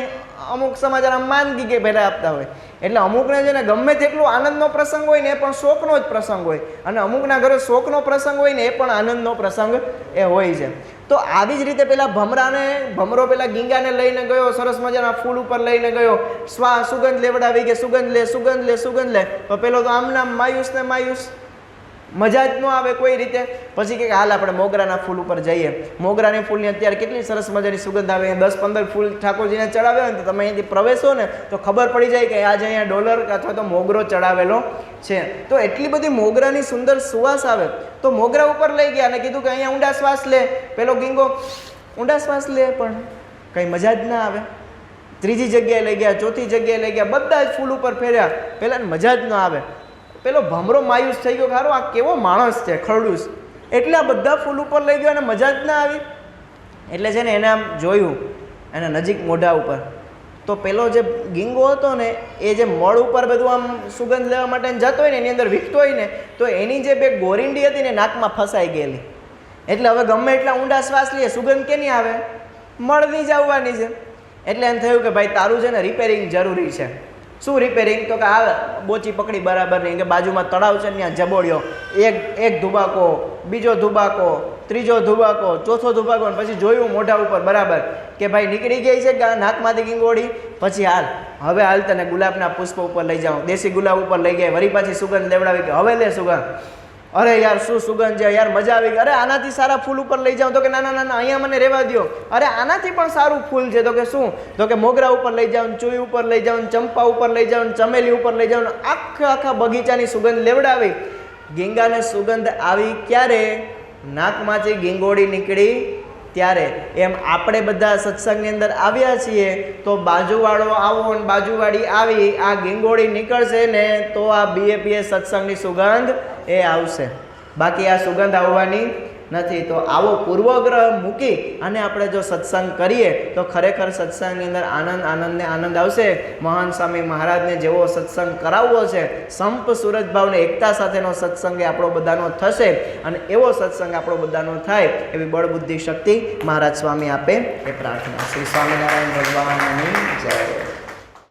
અમુક સમાચાર આમ માંદગી કે પહેલાં આપતા હોય. એટલે અમુકને છે ને ગમે તેટલો આનંદનો પ્રસંગ હોય ને એ પણ શોકનો જ પ્રસંગ હોય, અને અમુકના ઘરે શોકનો પ્રસંગ હોય ને એ પણ આનંદનો પ્રસંગ એ હોય છે. તો આવી જ રીતે પેલા ભમરો પેલા ગીંગાને લઈને ગયો, સરસ મજાના ફૂલ ઉપર લઈને ગયો, સુગંધ લેવડાવી કે સુગંધ લે, તો પેલો તો આમના માયુસ ને માયુસ, મજા જ ન આવે કોઈ રીતે. પછી કે હાલ આપણે મોગરાના ફૂલ ઉપર જઈએ. મોગરાની ફૂલની અત્યારે કેટલી સરસ મજાની સુગંધ આવે. 10-15 ફૂલ ઠાકોરજીને ચડાવ્યા હોય ને તો તમે અહીંથી પ્રવેશો ને તો ખબર પડી જાય કે આજે અહીંયા ડોલર અથવા તો મોગરો ચડાવેલો છે. તો એટલી બધી મોગરાની સુંદર સુવાસ આવે. તો મોગરા ઉપર લઈ ગયા અને કીધું કે અહીંયા ઊંડા શ્વાસ લે. પેલો ગીંગો ઊંડા શ્વાસ લે પણ કંઈ મજા જ ના આવે. ત્રીજી જગ્યાએ લઈ ગયા, ચોથી જગ્યાએ લઈ ગયા, બધા જ ફૂલ ઉપર ફેર્યા, પેલાને મજા જ ન આવે. પેલો ભમરો માયુસ થઈ ગયો, ખારો આ કેવો માણસ છે ખરડૂસ, એટલે આ બધા ફૂલ ઉપર લઈ ગયો અને મજા જ ના આવી. એટલે છે ને એને આમ જોયું એના નજીક મોઢા ઉપર, તો પેલો જે ગીંગો હતો ને એ જે મળ ઉપર બધું આમ સુગંધ લેવા માટે જતો હોય ને એની અંદર વીખતો હોય ને, તો એની જે બે ગોરીંડી હતી ને નાકમાં ફસાઈ ગયેલી. એટલે હવે ગમે એટલા ઊંડા શ્વાસ લઈએ સુગંધ કેની આવે? મળની જ આવવાની છે. એટલે એમ થયું કે ભાઈ તારું છે ને રિપેરિંગ જરૂરી છે. શું રિપેરિંગ? તો કે આ બોચી પકડી બરાબર નહીં, કે બાજુમાં તળાવ છે ત્યાં જબોડ્યો, એક ધુબાકો, બીજો ધુબાકો, ત્રીજો ધુબાકો, ચોથો ધુબાકો, પછી જોયું મોઢા ઉપર બરાબર કે ભાઈ નીકળી ગઈ છે નાકમાંથી ગીંગોળી. પછી હાલ તને ગુલાબના પુષ્પ ઉપર લઈ જાઉં, દેશી ગુલાબ ઉપર લઈ ગયા, વળી પાછી સુગંધ લેવડાવી કે હવે લે સુગંધ. અરે યાર શું સુગંધ છે યાર, મજા આવી ગઈ. અરે આનાથી સારા ફૂલ ઉપર લઈ જાઉં, તો કે ના અહીંયા મને રહેવા દો. અરે આનાથી પણ સારું ફૂલ છે, તો કે શું? તો કે મોગરા ઉપર લઈ જાઉં, ચૂઈ ઉપર લઈ જાઉં, ચંપા ઉપર લઈ જાઉં, ચમેલી ઉપર લઈ જાઉં. આખા બગીચાની સુગંધ લેવડાવી. ગીંગાને સુગંધ આવી ક્યારે? નાકમાંથી ગીંગોળી નીકળી ત્યારે. એમ આપણે બધા સત્સંગની અંદર આવ્યા છીએ તો બાજુવાળો આવો ને બાજુવાળી આવી, આ ગીંગોળી નીકળશે ને તો આ BAPS સત્સંગની સુગંધ એ આવશે, બાકી આ સુગંધ આવવાની નથી. તો આવો પૂર્વગ્રહ મૂકી અને આપણે જો સત્સંગ કરીએ તો ખરેખર સત્સંગની અંદર આનંદ આવશે. મહાન સ્વામી મહારાજને જેવો સત્સંગ કરાવવો છે, સંપ સુરજ ભાવને એકતા સાથેનો સત્સંગ એ આપણો બધાનો થશે, અને એવો સત્સંગ આપણો બધાનો થાય એવી બળ બુદ્ધિ શક્તિ મહારાજ સ્વામી આપે એ પ્રાર્થના. શ્રી સ્વામિનારાયણ ભગવાનની જય.